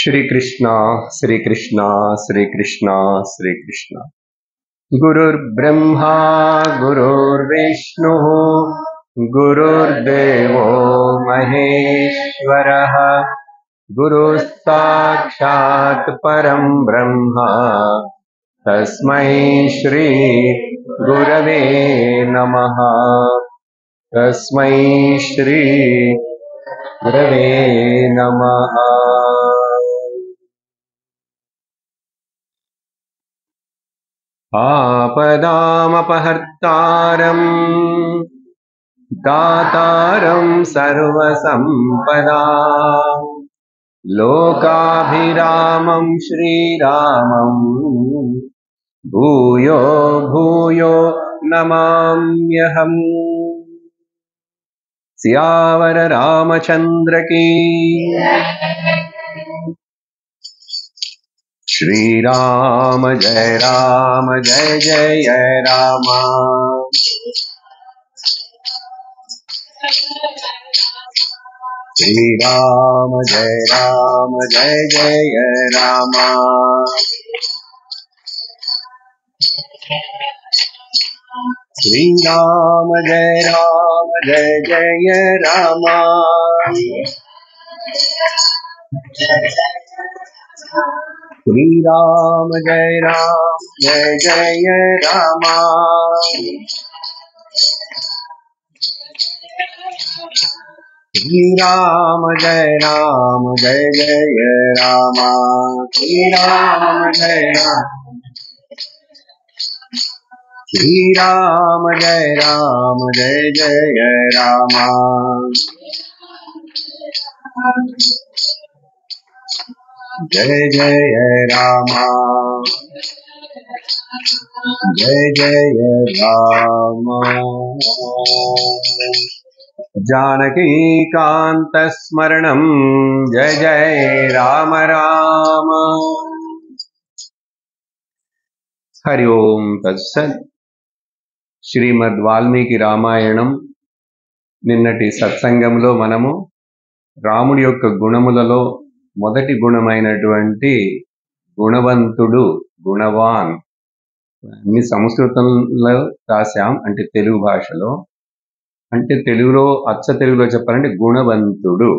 श्री कृष्ण श्री कृष्ण श्री कृष्ण श्री कृष्ण। गुरुर्ब्रह्मा गुरुर्विष्णुः गुरुर्देवो महेश्वरः गुरुः साक्षात् परं ब्रह्म तस्मै श्री गुरवे नमः। तस्मै श्री गुरवे नमः। आपदामपहर्तारं दातारं सर्वसम्पदा लोकाभिरामं श्रीरामं भूयो भूयो नमाम्यहम्। सियावर रामचंद्र की श्री राम जय जय राम। श्री राम जय जय राम। श्री राम जय जय राम। श्री राम जय जय राम। श्री राम जय जय राम। श्री राम जय श्री राम जय जय राम। जय जय राम जय राम। जानकी कांत स्मरणं जय जय राम राम। हरि ओम तत्सत्। శ్రీమద్ వాల్మీకి రామాయణం నిన్నటి సత్సంగంలో మనము రాముడి యొక్క గుణములలో మొదటి గుణమైనటువంటి గుణవంతుడు గుణవాన్ అన్ని సంస్కృతంలో రాశాం, అంటే తెలుగు భాషలో, అంటే తెలుగులో అచ్చ తెలుగులో చెప్పాలంటే గుణవంతుడు.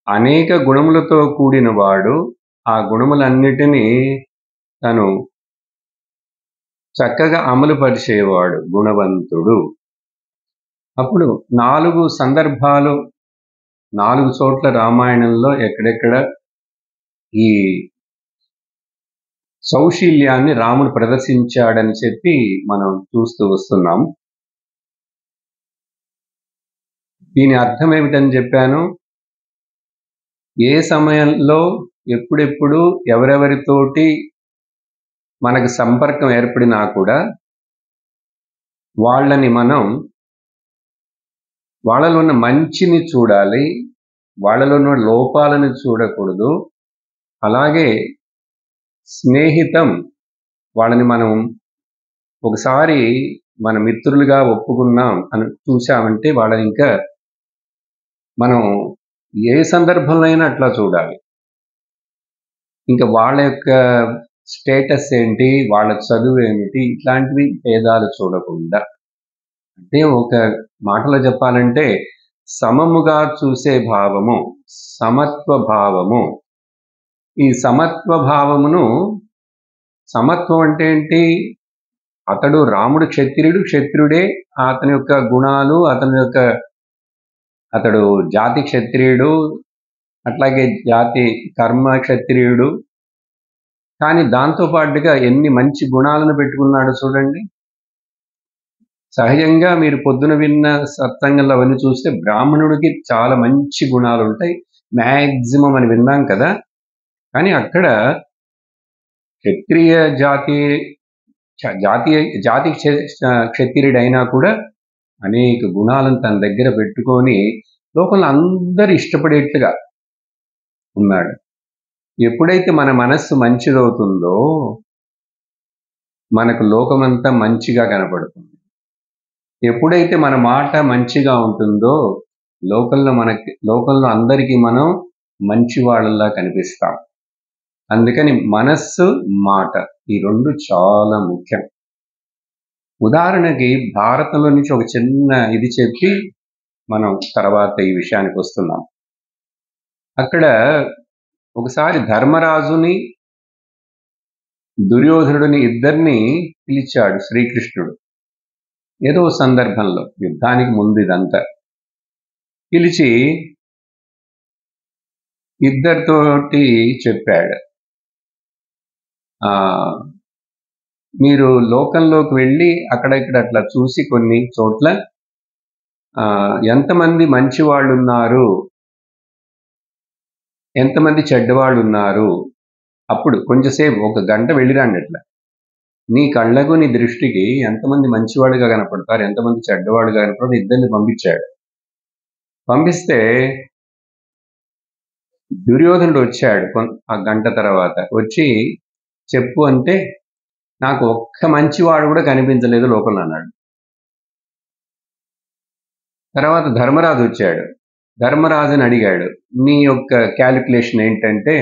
అనేక గుణములతో కూడిన వాడు, ఆ గుణములన్నిటినీ తను చక్కగా అమలు పరిచేవాడు గుణవంతుడు. అప్పుడు 4 సందర్భాలు 4 చోట్ల రామాయణంలో ఎక్కడెక్కడ ఈ సౌశీల్యాన్ని రాముడు ప్రదర్శించాడని చెప్పి మనం చూస్తూ వస్తున్నాం. దీని అర్థం ఏమిటని చెప్పాను. ఏ సమయంలో ఎప్పుడెప్పుడు ఎవరెవరితోటి మనకు సంపర్కం ఏర్పడినా కూడా వాళ్ళలో ఉన్న మంచిని చూడాలి, వాళ్ళలో ఉన్న లోపాలను చూడకూడదు. అలాగే స్నేహితం, వాళ్ళని మనం ఒకసారి మన మిత్రులుగా ఒప్పుకున్నాం అని చూసామంటే వాళ్ళని ఇంకా మనం ఏ సందర్భంలో అయినా అట్లా చూడాలి. ఇంకా వాళ్ళ యొక్క స్టేటస్ ఏంటి, వాళ్ళ చదువు ఏమిటి, ఇట్లాంటివి భేదాలు చూడకుండా, అంటే ఒక మాటలో చెప్పాలంటే సమముగా చూసే భావము, సమత్వ భావము. ఈ సమత్వ భావమును, సమత్వం అంటే ఏంటి, అతడు రాముడు క్షత్రియుడే, అతని యొక్క గుణాలు, అతడు జాతి క్షత్రియుడు, అట్లాగే జాతి కర్మ క్షత్రియుడు. కానీ దాంతో పాటుగా ఎన్ని మంచి గుణాలను పెట్టుకున్నాడు చూడండి. సహజంగా మీరు పొద్దున విన్న సత్సంగంలో అవన్నీ చూస్తే బ్రాహ్మణుడికి చాలా మంచి గుణాలు ఉంటాయి, మ్యాక్సిమం అని విన్నాం కదా. కానీ అక్కడ క్షత్రియ జాతి క్షత్రియుడైనా కూడా అనేక గుణాలను తన దగ్గర పెట్టుకొని లోకంలో అందరూ ఇష్టపడేట్టుగా ఉన్నాడు. ఎప్పుడైతే మన మనస్సు మంచిదవుతుందో మనకు లోకమంతా మంచిగా కనపడుతుంది. ఎప్పుడైతే మన మాట మంచిగా ఉంటుందో లోకంలో అందరికీ మనం మంచి వాళ్ళలా కనిపిస్తాం. అందుకని మనస్సు, మాట ఈ రెండు చాలా ముఖ్యం. ఉదాహరణకి భారతంలో నుంచి ఒక చిన్న ఇది చెప్పి మనం తర్వాత ఈ విషయానికి వస్తున్నాం. అక్కడ ఒకసారి ధర్మరాజుని, దుర్యోధనుడిని ఇద్దరిని పిలిచాడు శ్రీకృష్ణుడు. ఏదో సందర్భంలో, యుద్ధానికి ముందు ఇదంతా పిలిచి ఇద్దరితోటి చెప్పాడు, మీరు లోకంలోకి వెళ్ళి అక్కడక్కడ అట్లా చూసి కొన్ని చోట్ల ఎంతమంది మంచి వాళ్ళు ఉన్నారు, ఎంతమంది చెడ్డవాళ్ళు ఉన్నారు, అప్పుడు కొంచెంసేపు 1 గంట వెళ్ళిరండి. అట్లా నీ కళ్ళకు, నీ దృష్టికి ఎంతమంది మంచివాడుగా కనపడతారు, ఎంతమంది చెడ్డవాడుగా కనపడతారు, ఇద్దరిని పంపించాడు. పంపిస్తే దుర్యోధనుడు వచ్చాడు ఆ గంట తర్వాత. వచ్చి చెప్పు అంటే, నాకు ఒక్క మంచివాడు కూడా కనిపించలేదు లోపల అన్నాడు. తర్వాత ధర్మరాజు వచ్చాడు. ధర్మరాజుని అడిగాడు, నీ యొక్క క్యాలిక్యులేషన్ ఏంటంటే,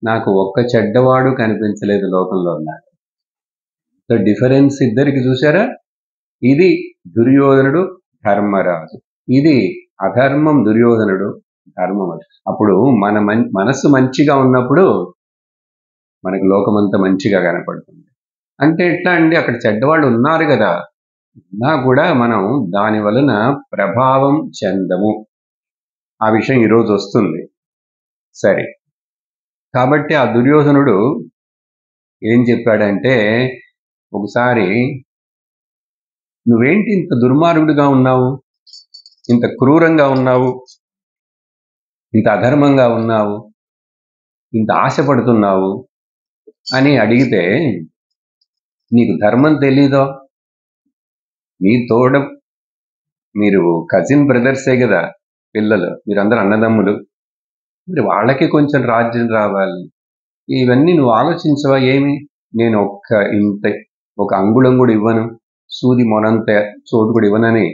నాకు ఒక్క చెడ్డవాడు కనిపించలేదు లోకంలో అన్నాడు. డిఫరెన్స్ ఇద్దరికి చూసారా? ఇది దుర్యోధనుడు, ధర్మరాజు. ఇది అధర్మం, దుర్యోధనుడు, ధర్మం. అప్పుడు మన మనస్సు మంచిగా ఉన్నప్పుడు మనకు లోకమంతా మంచిగా కనపడుతుంది. అంటే ఎట్లా అండి, అక్కడ చెడ్డవాళ్ళు ఉన్నారు కదా, ఉన్నా కూడా మనం దాని వలన ప్రభావం చెందము. ఆ విషయం ఈరోజు వస్తుంది. సరే, కాబట్టి ఆ దుర్యోధనుడు ఏం చెప్పాడంటే, ఒకసారి నువ్వేంటి ఇంత దుర్మార్గుడిగా ఉన్నావు, ఇంత క్రూరంగా ఉన్నావు, ఇంత అధర్మంగా ఉన్నావు, ఇంత ఆశపడుతున్నావు అని అడిగితే, నీకు ధర్మం తెలీదో? మీ తోడ మీరు కజిన్ బ్రదర్సే కదా పిల్లలు, మీరందరూ అన్నదమ్ములు, మరి వాళ్ళకి కొంచెం రాజ్యం రావాలి. ఇవన్నీ నువ్వు ఆలోచించవా? ఏమి, నేను ఒక అంగుళం కూడా ఇవ్వను, సూది మొనంత చోటు కూడా ఇవ్వనని,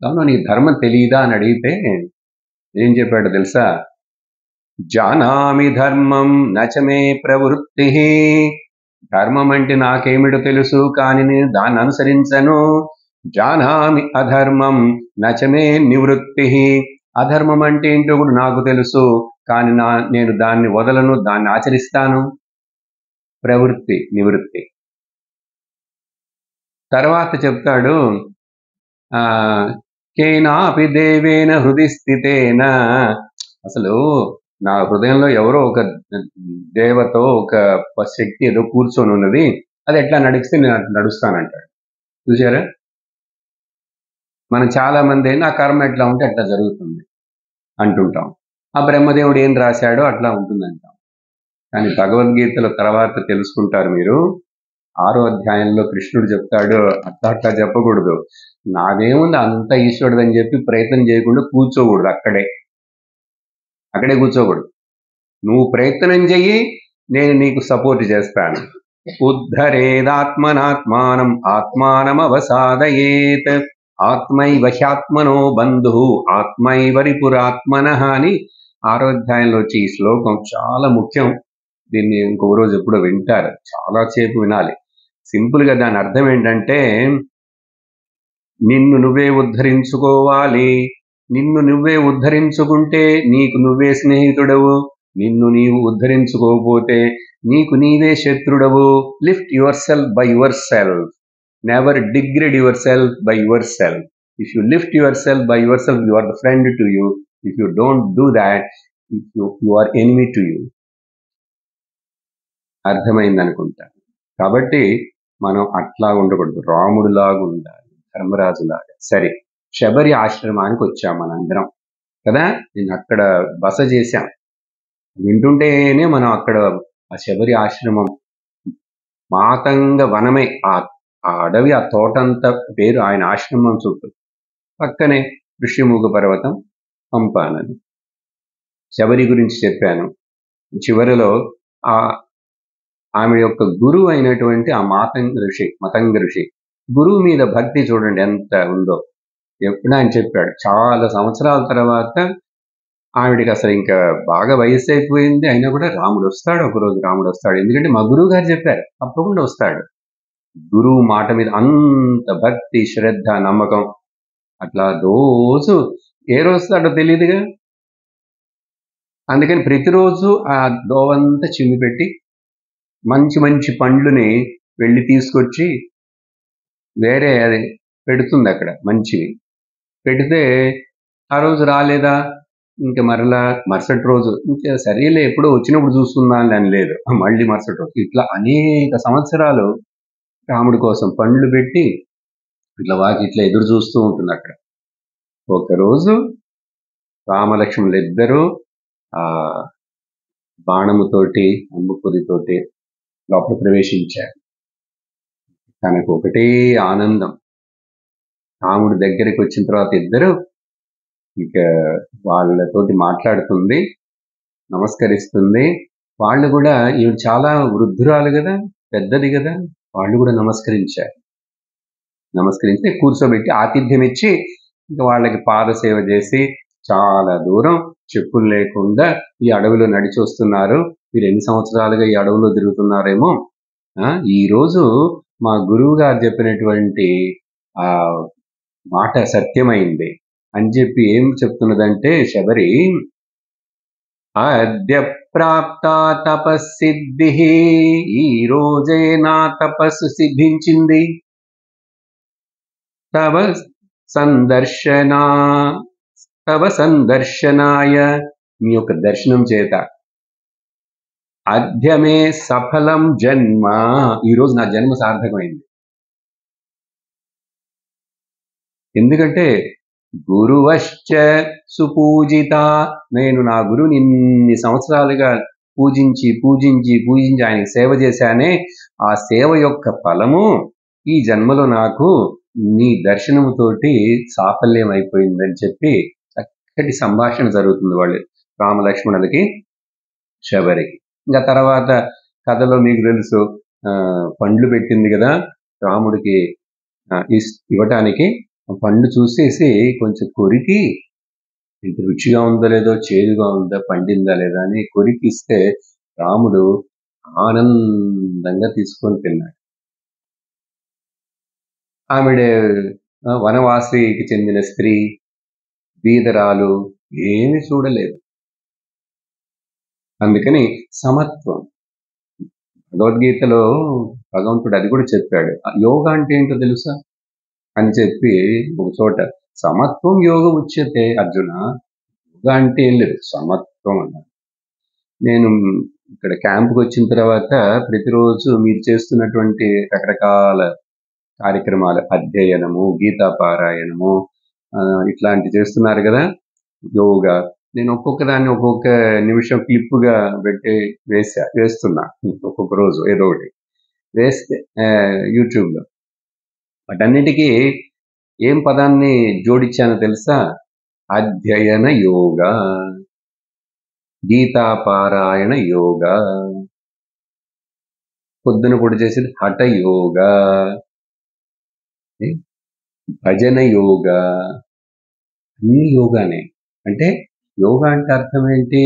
అవును నీకు ధర్మం తెలియదా అని అడిగితే ఏం చెప్పాడు తెలుసా? జానామి ధర్మం నచమే ప్రవృత్తి. ధర్మం అంటే నాకేమిటో తెలుసు, కానీ నేను దాన్ని అనుసరించను. జానామి అధర్మం నచమే నివృత్తి. అధర్మం అంటే ఏంటో కూడా నాకు తెలుసు, కానీ నేను దాన్ని వదలను, దాన్ని ఆచరిస్తాను. ప్రవృత్తి, నివృత్తి. తర్వాత చెప్తాడు, కేనాపి దేవేన హృది స్థితేన. అసలు నా హృదయంలో ఎవరో ఒక దేవతో, ఒక శక్తి ఏదో కూర్చొని ఉన్నది, అది ఎట్లా నడిస్తే నేను నడుస్తానంటాడు. చూసారా? మనం చాలా మంది నా కర్మ ఎట్లా ఉంటే అట్లా జరుగుతుంది అంటుంటాం. ఆ బ్రహ్మదేవుడు ఏం రాశాడో అట్లా ఉంటుందంటాం. కానీ భగవద్గీతలో తర్వాత తెలుసుకుంటారు మీరు, 6వ అధ్యాయంలో కృష్ణుడు చెప్తాడు, అట్లా చెప్పకూడదు, నాదేముంది అంత ఈశ్వరుడు అని చెప్పి ప్రయత్నం చేయకుండా కూర్చోకూడదు. అక్కడే కూర్చోకూడదు. నువ్వు ప్రయత్నం చెయ్యి, నేను నీకు సపోర్ట్ చేస్తాను. ఉద్ధరేదాత్మనాత్మానం ఆత్మానమవసాదయేత్ ఆత్మైవ హ్యాత్మనో బంధు ఆత్మైవ రిపురాత్మనః అని 6వ అధ్యాయంలో వచ్చి ఈ శ్లోకం చాలా ముఖ్యం. దీన్ని ఇంకొక రోజు ఎప్పుడో వింటారు, చాలా సేపు వినాలి. సింపుల్గా దాని అర్థం ఏంటంటే, నిన్ను నువ్వే ఉద్ధరించుకోవాలి. నిన్ను నువ్వే ఉద్ధరించుకుంటే నీకు నువ్వే స్నేహితుడవు. నిన్ను నీవు ఉద్ధరించుకోకపోతే నీకు నీవే శత్రుడవు. Lift yourself by yourself. Never degrade yourself by yourself. If you lift yourself by yourself, you are the friend to you. If you don't do that, you are enemy to you. అర్థమైందనుకుంటా. కాబట్టి మనం అట్లా ఉండకూడదు, రాముడిలాగా ఉండాలి, ధర్మరాజులాగా. సరే, శబరి ఆశ్రమానికి వచ్చాం మనందరం కదా. నేను అక్కడ బస చేశాం. వింటుంటేనే మనం అక్కడ ఆ శబరి ఆశ్రమం మాతంగ వనమే, ఆ అడవి, ఆ తోటంతా పేరు ఆయన ఆశ్రమం చుట్టూ. పక్కనే ఋష్యమూక పర్వతం, పంపా నది. శబరి గురించి చెప్పాను. చివరిలో ఆమె యొక్క గురువు అయినటువంటి ఆ మతంగ ఋషి గురువు మీద భక్తి చూడండి ఎంత ఉందో. ఎప్పుడు ఆయన చెప్పాడు, చాలా సంవత్సరాల తర్వాత ఆవిడకి అసలు ఇంకా బాగా వయస్సు అయిపోయింది. అయినా కూడా రాముడు వస్తాడు, ఒకరోజు రాముడు వస్తాడు. ఎందుకంటే మా గురువు గారు చెప్పారు, తప్పకుండా వస్తాడు. గురువు మాట మీద అంత భక్తి, శ్రద్ధ, నమ్మకం. అట్లా రోజు ఏ రోజు వస్తాడో తెలియదుగా. అందుకని ప్రతిరోజు ఆ దోవంతా చిమ్మిపెట్టి మంచి మంచి పండ్లుని వెళ్ళి తీసుకొచ్చి వేరే అది పెడుతుంది అక్కడ మంచివి. పెడితే ఆ రోజు రాలేదా, ఇంక మరలా మరుసటి రోజు ఇంకా సరేలే ఎప్పుడో వచ్చినప్పుడు చూసుకుందాం అని లేదు, మళ్ళీ మరుసటి రోజు. ఇట్లా అనేక సంవత్సరాలు రాముడి కోసం పండ్లు పెట్టి ఇట్లా వాకిట్లా ఎదురు చూస్తూ ఉంటుంది అక్కడ. ఒకరోజు రామలక్ష్మణులు ఇద్దరూ ఆ బాణముతోటి అంబుపురితోటి లోపల ప్రవేశించారు. తనకు ఒకటే ఆనందం. రాముడి దగ్గరికి వచ్చిన తర్వాత ఇద్దరు ఇక వాళ్ళతోటి మాట్లాడుతుంది, నమస్కరిస్తుంది. వాళ్ళు కూడా ఈవిడ చాలా వృద్ధురాలు కదా, పెద్దది కదా, వాళ్ళు కూడా నమస్కరించి కూర్చోబెట్టి ఆతిథ్యం ఇచ్చి ఇంకా వాళ్ళకి పాదసేవ చేసి చాలా దూరం చెప్పులు లేకుండా ఈ అడవిలో నడిచి వస్తున్నారు. మీరు ఎన్ని సంవత్సరాలుగా ఈ అడవిలో తిరుగుతున్నారేమో, ఈ రోజు మా గురువు గారు చెప్పినటువంటి ఆ మాట సత్యమైంది అని చెప్పి ఏం చెప్తున్నదంటే శబరి, అద్య ప్రాప్త తపస్సిద్ధి, ఈ రోజే నా తపస్సు సిద్ధించింది. తవ సందర్శనాయ, మీ యొక్క దర్శనం చేత. అద్యమే సఫలం జన్మ, ఈరోజు నా జన్మ సార్థకమైంది. ఎందుకంటే గురువశ్చ సుపూజిత, నేను నా గురువుని ఇన్ని సంవత్సరాలుగా పూజించి ఆయనకి సేవ చేశానే, ఆ సేవ యొక్క ఫలము ఈ జన్మలో నాకు నీ దర్శనముతోటి సాఫల్యం అయిపోయిందని చెప్పి చక్కటి సంభాషణ జరుగుతుంది వాళ్ళు రామలక్ష్మణులకి, శబరికి. ఇంకా తర్వాత కథలో మీకు తెలుసు, పండ్లు పెట్టింది కదా రాముడికి ఇవ్వటానికి. పండు చూసేసి కొంచెం కొరికి, ఇంత రుచిగా ఉందో లేదో, చేదుగా ఉందా, పండిందా లేదా అని కొరికి ఇస్తే రాముడు ఆనందంగా తీసుకొని తిన్నాడు. ఆవిడ వనవాసికి చెందిన స్త్రీ, బీదరాలు, ఏమి చూడలేదు. అందుకని సమత్వం. భగవద్గీతలో భగవంతుడు అది కూడా చెప్పాడు. యోగా అంటే ఏంటో తెలుసా అని చెప్పి ఒక చోట, సమత్వం యోగ ఉచ్యతే అర్జున. యోగా అంటే ఏం లేదు, సమత్వం అన్నారు. నేను ఇక్కడ క్యాంప్కి వచ్చిన తర్వాత ప్రతిరోజు మీరు చేస్తున్నటువంటి రకరకాల కార్యక్రమాలు, అధ్యయనము, గీతా పారాయణము, ఇట్లాంటి చేస్తున్నారు కదా, యోగా, నేను ఒక్కొక్క దాన్ని ఒక్కొక్క నిమిషం క్లిప్పుగా పెట్టి వేస్తున్నా. ఒక్కొక్క రోజు ఏదో ఒకటి వేస్తే యూట్యూబ్లో వాటన్నిటికీ ఏం పదాన్ని జోడించానో తెలుసా? అధ్యయన యోగా, గీతాపారాయణ యోగా, పొద్దున కూడా చేసేది హఠ యోగా, భజన యోగా, అన్ని యోగానే. అంటే యోగా అంటే అర్థం ఏంటి?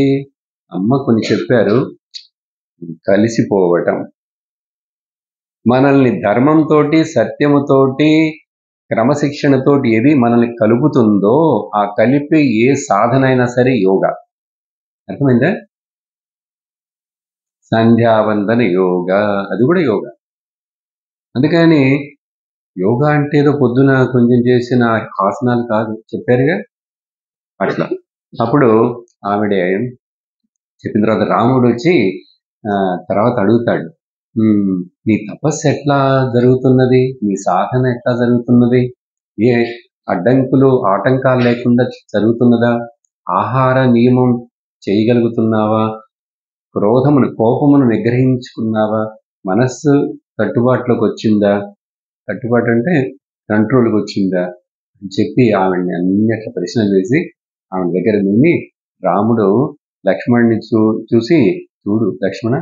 అమ్మ కొన్ని చెప్పారు, కలిసిపోవటం, మనల్ని ధర్మంతోటి, సత్యముతోటి, క్రమశిక్షణతోటి ఏది మనల్ని కలుపుతుందో ఆ కలిపి ఏ సాధన అయినా సరే యోగా. అర్థమైందా? సంధ్యావందన యోగా, అది కూడా యోగా. అందుకని యోగా అంటే ఏదో పొద్దున కొంచెం చేసిన ఆసనాలు కాదు, చెప్పారుగా అట్లా. అప్పుడు ఆవిడ చెప్పిన తర్వాత రాముడు వచ్చి తర్వాత అడుగుతాడు, నీ తపస్సు ఎట్లా జరుగుతున్నది, నీ సాధన ఎట్లా జరుగుతున్నది, ఏ అడ్డంకులు ఆటంకాలు లేకుండా జరుగుతున్నదా, ఆహార నియమం చేయగలుగుతున్నావా, కోపమును నిగ్రహించుకున్నావా, మనస్సు కట్టుబాటులోకి వచ్చిందా, కట్టుబాటు అంటే కంట్రోల్కి వచ్చిందా అని చెప్పి ఆవిడ్ని అన్నిట్ల ప్రశ్నలు వేసి ఆవిడ దగ్గర నుండి రాముడు లక్ష్మణుని చూసి, చూడు లక్ష్మణ,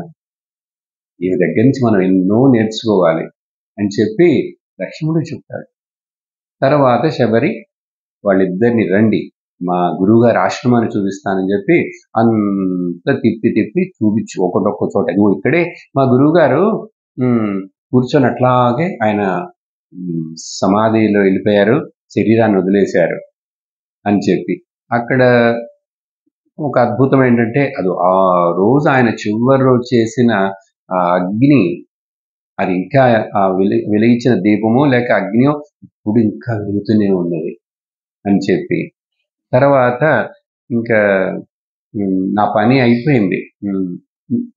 ఈయన దగ్గర నుంచి మనం ఎన్నో నేర్చుకోవాలి అని చెప్పి లక్ష్మణుడు చెప్తాడు. తర్వాత శబరి వాళ్ళిద్దరిని రండి, మా గురువుగారి ఆశ్రమాన్ని చూపిస్తానని చెప్పి అంత తిప్పి తిప్పి చూపించి ఒకటొక్క చోట ఇదిగో ఇక్కడే మా గురువుగారు కూర్చొని అట్లాగే ఆయన సమాధిలో వెళ్ళిపోయారు, శరీరాన్ని వదిలేశారు అని చెప్పి అక్కడ ఒక అద్భుతం ఏంటంటే అది ఆ రోజు ఆయన చివరి రోజు చేసిన ఆ అగ్ని, అది ఇంకా ఆ వెలిగించిన దీపమో లేక అగ్నియో ఇప్పుడు ఇంకా వెలుగుతూనే ఉన్నది అని చెప్పి తర్వాత ఇంకా నా పని అయిపోయింది,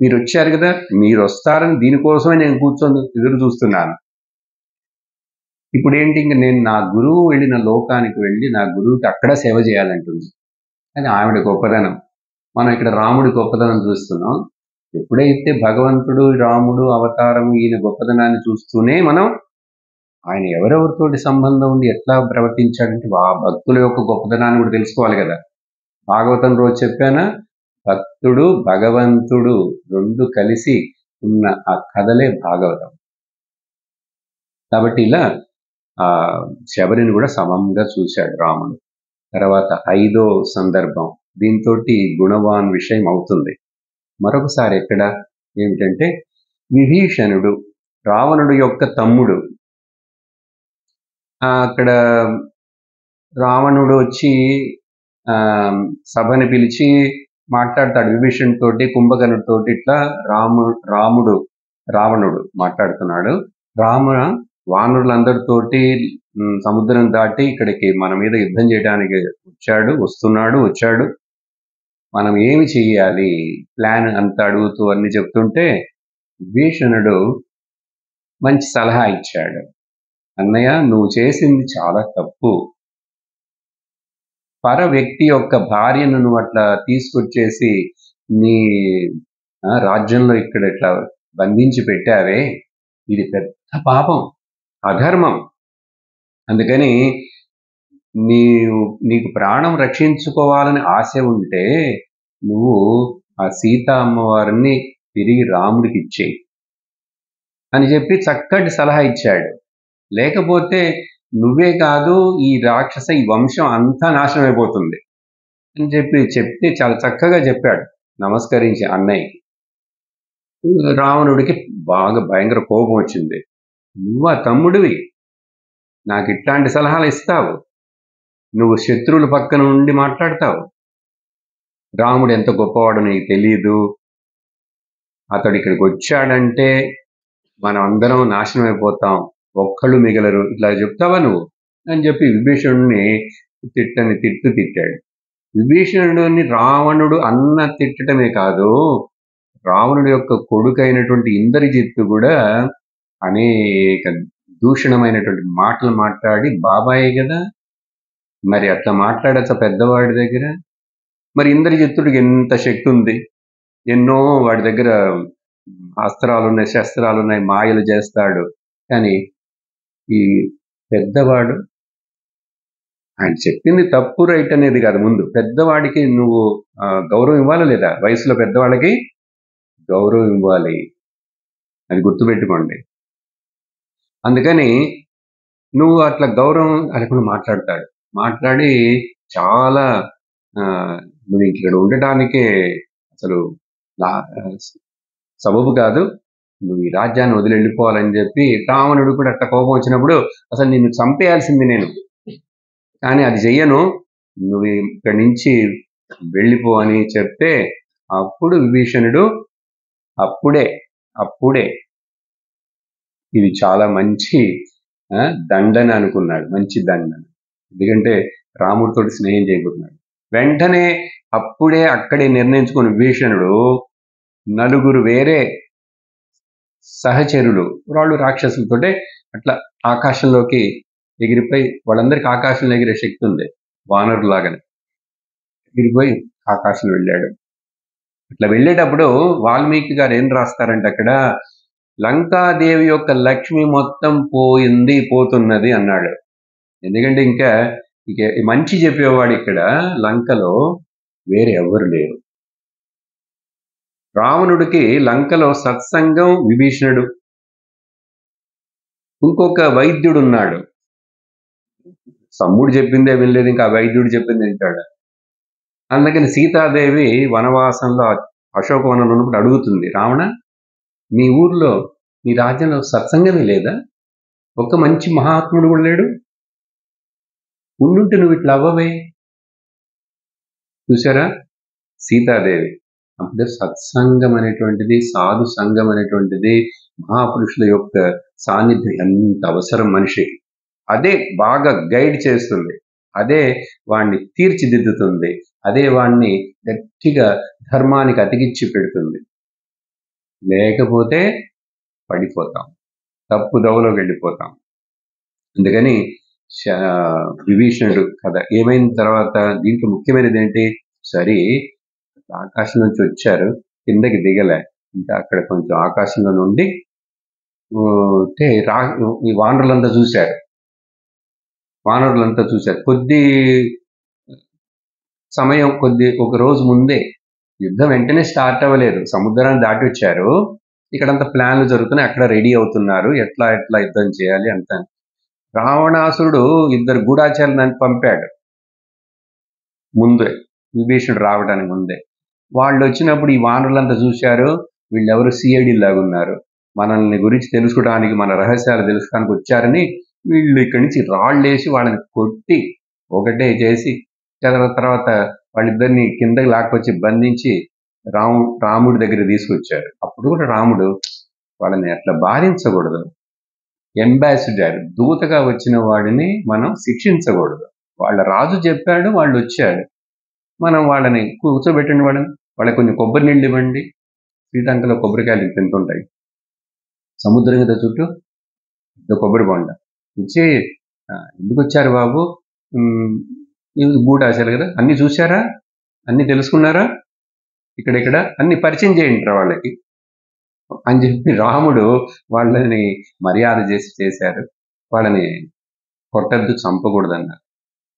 మీరు వచ్చారు కదా, మీరు వస్తారని దీనికోసమే నేను కూర్చొని ఎదురు చూస్తున్నాను. ఇప్పుడు ఏంటి, ఇంకా నేను నా గురువు వెళ్ళిన లోకానికి వెళ్ళి నా గురువుకి అక్కడ సేవ చేయాలంటుంది. అది ఆవిడ గొప్పదనం. మనం ఇక్కడ రాముడి గొప్పదనం చూస్తున్నాం. ఎప్పుడైతే భగవంతుడు రాముడు అవతారము ఈయన గొప్పదనాన్ని చూస్తూనే మనం ఆయన ఎవరెవరితోటి సంబంధం ఉండి ఎట్లా ప్రవర్తించాడంటే ఆ భక్తుల యొక్క గొప్పదనాన్ని కూడా తెలుసుకోవాలి కదా. భాగవతం రోజు చెప్పానా, భక్తుడు భగవంతుడు రెండు కలిసి ఉన్న ఆ కథలే భాగవతం. కాబట్టి ఇలా ఆ శబరిని కూడా సమంగా చూశాడు రాముడు. తర్వాత 5వ సందర్భం దీంతో గుణవాన్ విషయం అవుతుంది. మరొకసారి ఎక్కడ ఏమిటంటే విభీషణుడు రావణుడు యొక్క తమ్ముడు. అక్కడ రావణుడు వచ్చి సభని పిలిచి మాట్లాడతాడు విభీషణుడి తోటి, కుంభకర్ణుడి తోటి. ఇట్లా రావణుడు మాట్లాడుతున్నాడు. వానరులందరితోటి సముద్రం దాటి ఇక్కడికి మన మీద యుద్ధం చేయడానికి వచ్చాడు. మనం ఏమి చెయ్యాలి, ప్లాన్ అంతా అడుగుతూ అన్ని చెప్తుంటే విభీషణుడు మంచి సలహా ఇచ్చాడు. అన్నయ్య, నువ్వు చేసింది చాలా తప్పు. పర వ్యక్తి యొక్క భార్యను నువ్వు అట్లా తీసుకొచ్చేసి నీ రాజ్యంలో ఇక్కడ ఇట్లా బంధించి పెట్టావే, ఇది పెద్ద పాపం, అధర్మం. అందుకని నీకు ప్రాణం రక్షించుకోవాలని ఆశ ఉంటే నువ్వు ఆ సీత అమ్మవారిని తిరిగి రాముడికి ఇచ్చేయి అని చెప్పి చక్కటి సలహా ఇచ్చాడు. లేకపోతే నువ్వే కాదు, ఈ రాక్షస ఈ వంశం అంతా నాశనం అయిపోతుంది అని చెప్తే చాలా చక్కగా చెప్పాడు నమస్కరించి అన్నయ్యకి. రావణుడికి బాగా భయంకర కోపం వచ్చింది. నువ్వు ఆ తమ్ముడివి, నాకు ఇట్లాంటి సలహాలు ఇస్తావు, నువ్వు శత్రువుల పక్కన ఉండి మాట్లాడతావు, రాముడు ఎంత గొప్పవాడు నీకు తెలీదు, అతడు ఇక్కడికి వచ్చాడంటే మనం అందరం నాశనం అయిపోతాం, ఒక్కళ్ళు మిగలరు, ఇట్లా చెప్తావా నువ్వు అని చెప్పి విభీషణుడిని తిట్టాడు. విభీషణుడిని రావణుడు అన్న తిట్టడమే కాదు, రావణుడి యొక్క కొడుకైనటువంటి ఇంద్రజిత్తు కూడా అనేక దూషణమైనటువంటి మాటలు మాట్లాడి, బాబాయే కదా మరి అట్లా మాట్లాడచ్చ పెద్దవాడి దగ్గర. మరి ఇంద్రజిత్తుడికి ఎంత శక్తి ఉంది, ఎన్నో వాడి దగ్గర అస్త్రాలున్నాయి, శస్త్రాలున్నాయి, మాయలు చేస్తాడు. కానీ ఈ పెద్దవాడు ఆయన చెప్పింది తప్పు రైట్ అనేది కాదు, ముందు పెద్దవాడికి నువ్వు గౌరవం ఇవ్వాలి లేదా, వయసులో పెద్దవాళ్ళకి గౌరవం ఇవ్వాలి, అది గుర్తుపెట్టుకోండి. అందుకని నువ్వు అట్లా గౌరవం లేకుండా మాట్లాడి చాలా నువ్వు ఇక్కడ ఉండటానికే అసలు సబబు కాదు, నువ్వు ఈ రాజ్యాన్ని వదిలి వెళ్ళిపోవాలని చెప్పి రావణుడు కూడా అట్లా కోపం వచ్చినప్పుడు అసలు నిన్ను చంపేయాల్సింది నేను, కానీ అది చెయ్యను, నువ్వు ఇక్కడి నుంచి వెళ్ళిపో అని చెప్తే అప్పుడు విభీషణుడు అప్పుడే ఇది చాలా మంచి దండన అనుకున్నాడు, మంచి దండన. ఎందుకంటే రాముడితో స్నేహం చేయబోతున్నాడు. వెంటనే అక్కడే నిర్ణయించుకుని విభీషణుడు నలుగురు వేరే సహచరులు, వాళ్ళు రాక్షసులతోటే అట్లా ఆకాశంలోకి ఎగిరిపోయి, వాళ్ళందరికీ ఆకాశంలో ఎగిరే శక్తి ఉంది, వానరులాగానే ఎగిరిపోయి ఆకాశంలో వెళ్ళాడు. అట్లా వెళ్ళేటప్పుడు వాల్మీకి గారు ఏం రాస్తారంటే అక్కడ లంకాదేవి యొక్క లక్ష్మి మొత్తం పోతున్నది అన్నాడు. ఎందుకంటే ఇంకా మంచి చెప్పేవాడు ఇక్కడ లంకలో వేరే ఎవరు లేరు. రావణుడికి లంకలో సత్సంగం విభీషణుడు, ఇంకొక వైద్యుడు ఉన్నాడు, సమ్ముడు చెప్పిందే వినలేదు, ఇంకా వైద్యుడు చెప్పింది వింటాడు. అందుకని సీతాదేవి వనవాసంలో అశోకవనంలో ఉన్నప్పుడు అడుగుతుంది, రావణ నీ ఊర్లో నీ రాజ్యంలో సత్సంగమే లేదా? ఒక్క మంచి మహాత్ముడు కూడా లేడు? ఉండుంటే నువ్వు ఇట్లా అవ్వవే. చూసారా సీతాదేవి అప్పుడు సత్సంగం అనేటువంటిది, సాధు సంఘం అనేటువంటిది, మహాపురుషుల యొక్క సాన్నిధ్యం ఎంత అవసరం మనిషికి. అదే బాగా గైడ్ చేస్తుంది, అదే వాణ్ణి తీర్చిదిద్దుతుంది, అదే వాణ్ణి గట్టిగా ధర్మానికి అతికిచ్చి పెడుతుంది. లేకపోతే పడిపోతాం, తప్పు దవలోకి వెళ్ళిపోతాం. అందుకని విభీషణుడు కథ ఏమైన తర్వాత దీంట్లో ముఖ్యమైనది ఏంటి, సరే ఆకాశం నుంచి వచ్చారు, కిందకి దిగలే, ఇంకా అక్కడ కొంచెం ఆకాశంలో నుండి ఈ వానరులంతా చూశారు. కొద్ది సమయం, ఒక రోజు ముందే, యుద్ధం వెంటనే స్టార్ట్ అవ్వలేదు, సముద్రాన్ని దాటి వచ్చారు, ఇక్కడంతా ప్లాన్లు జరుగుతున్నాయి, అక్కడ రెడీ అవుతున్నారు, ఎట్లా యుద్ధం చేయాలి అంత. రావణాసురుడు 2 గూఢాచారులను పంపాడు ముందే, విభీషణుడు రావడానికి ముందే. వాళ్ళు వచ్చినప్పుడు ఈ వానరులంతా చూశారు, వీళ్ళెవరు సిఐడి లాగున్నారు, మనల్ని గురించి తెలుసుకోవడానికి, మన రహస్యాలు తెలుసుకోవడానికి వచ్చారని వీళ్ళు ఇక్కడి నుంచి రాళ్ళేసి వాళ్ళని కొట్టి ఒకటే చేసి, తర్వాత వాళ్ళిద్దరిని కిందకి లాక్కొచ్చి బంధించి రాముడి దగ్గర తీసుకొచ్చారు. అప్పుడు కూడా రాముడు వాళ్ళని అట్లా బాధించకూడదు, అంబాసిడర్ దూతగా వచ్చిన వాడిని మనం శిక్షించకూడదు. వాళ్ళ రాజు చెప్పాడు, వాళ్ళు వచ్చాడు, మనం వాళ్ళని కూర్చోబెట్టండి, వాళ్ళకి కొంచెం కొబ్బరి నీళ్ళు ఇవ్వండి. శ్రీలంకలో కొబ్బరికాయలు ఎంత ఉంటాయి, సముద్రం మీద చుట్టూ కొబ్బరి బొండ ఇచ్చి, ఎందుకు వచ్చారు బాబు, గూఢాచారులు కదా, అన్ని చూశారా, అన్ని తెలుసుకున్నారా, ఇక్కడ అన్ని పరిచయం చేయండి వాళ్ళకి అని చెప్పి రాముడు వాళ్ళని మర్యాద చేశారు. వాళ్ళని కొట్టద్దు, చంపకూడదన్నారు.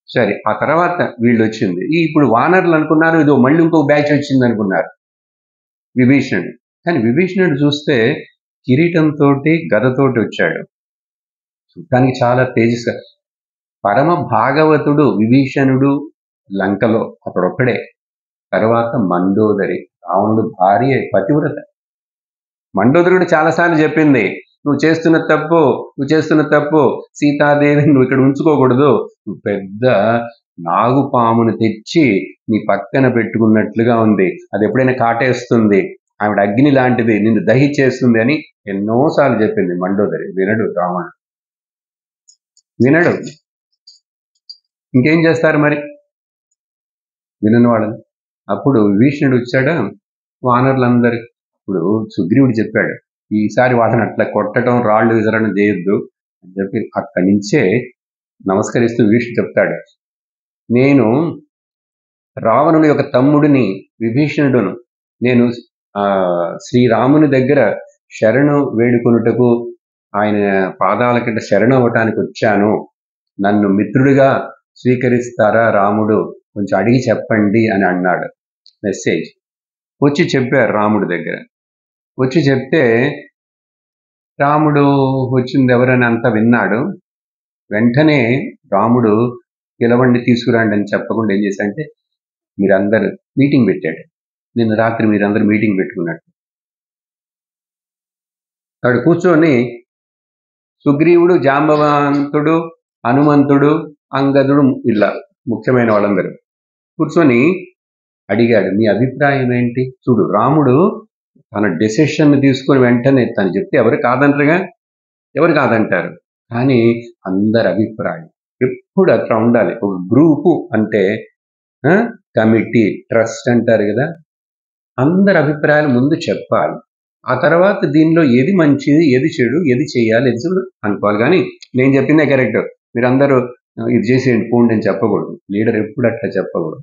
సరే, ఆ తర్వాత వీళ్ళు వచ్చింది, ఇప్పుడు వానరులు అనుకున్నారు, ఇదో మళ్ళీ ఇంకో బ్యాచ్ వచ్చింది అనుకున్నారు విభీషణుడు. కానీ విభీషణుడు చూస్తే కిరీటంతో గదతోటి వచ్చాడు, చూడటానికి చాలా తేజస్గా. పరమ భాగవతుడు విభీషణుడు లంకలో అక్కడొక్కడే. తర్వాత మండోదరి, రావణుడు భార్య, పతివ్రత. మండోదరుడు చాలాసార్లు చెప్పింది, నువ్వు చేస్తున్న తప్పు, సీతాదేవిని నువ్వు ఇక్కడ ఉంచుకోకూడదు, నువ్వు పెద్ద నాగుపామును తెచ్చి నీ పక్కన పెట్టుకున్నట్లుగా ఉంది, అది ఎప్పుడైనా కాటేస్తుంది, ఆవిడ అగ్ని లాంటిది, నిన్ను దహించేస్తుంది అని ఎన్నోసార్లు చెప్పింది మండోదరి. వినడు రావణుడు, వినడు. ఇంకేం చేస్తారు మరి వినని వాళ్ళని. అప్పుడు విభీషణుడు వచ్చాడా వానరులందరి, ఇప్పుడు సుగ్రీవుడు చెప్పాడు, ఈసారి వాళ్ళని అట్లా కొట్టడం, రాళ్ళు విసరడం చేయొద్దు అని చెప్పి అక్కడి నుంచే నమస్కరిస్తూ విభీషణుడు చెప్తాడు, నేను రావణుని యొక్క తమ్ముడిని విభీషణుడును, నేను శ్రీరాముని దగ్గర శరణు వేడుకొనుటకు, ఆయన పాదాల కింద శరణు అవ్వటానికి వచ్చాను, నన్ను మిత్రుడిగా స్వీకరిస్తారా రాముడు, కొంచెం అడిగి చెప్పండి అని అన్నాడు. మెసేజ్ వచ్చి చెప్పారు రాముడి దగ్గర. వచ్చి చెప్తే రాముడు వచ్చింది ఎవరని అంతా విన్నాడు. వెంటనే రాముడు పిలవండి, తీసుకురండి అని చెప్పకుండా ఏం చేశాడంటే, మీరందరూ మీటింగ్ పెట్టాడు. నిన్న రాత్రి మీరందరూ మీటింగ్ పెట్టుకున్నట్టు అక్కడ కూర్చొని సుగ్రీవుడు, జాంబవంతుడు, హనుమంతుడు, అంగదుడు, ఇలా ముఖ్యమైన వాళ్ళందరూ కూర్చొని అడిగాడు, మీ అభిప్రాయం ఏంటి? చూడు, రాముడు తన డెసిషన్ తీసుకొని వెంటనే తను చెప్తే ఎవరు కాదంటారు, కానీ అందరి అభిప్రాయం ఎప్పుడు అట్లా ఉండాలి. ఒక గ్రూపు అంటే కమిటీ, ట్రస్ట్ అంటారు కదా, అందరి అభిప్రాయాలు ముందు చెప్పాలి, ఆ తర్వాత దీనిలో ఏది మంచిది, ఏది చెడు, ఏది చేయాలి, ఏది అనుకోవాలి. కానీ నేను చెప్పిందే కరెక్ట్, మీరందరూ ఇది చేసేయండి పోండి అని చెప్పకూడదు. లీడర్ ఎప్పుడు అట్లా చెప్పకూడదు,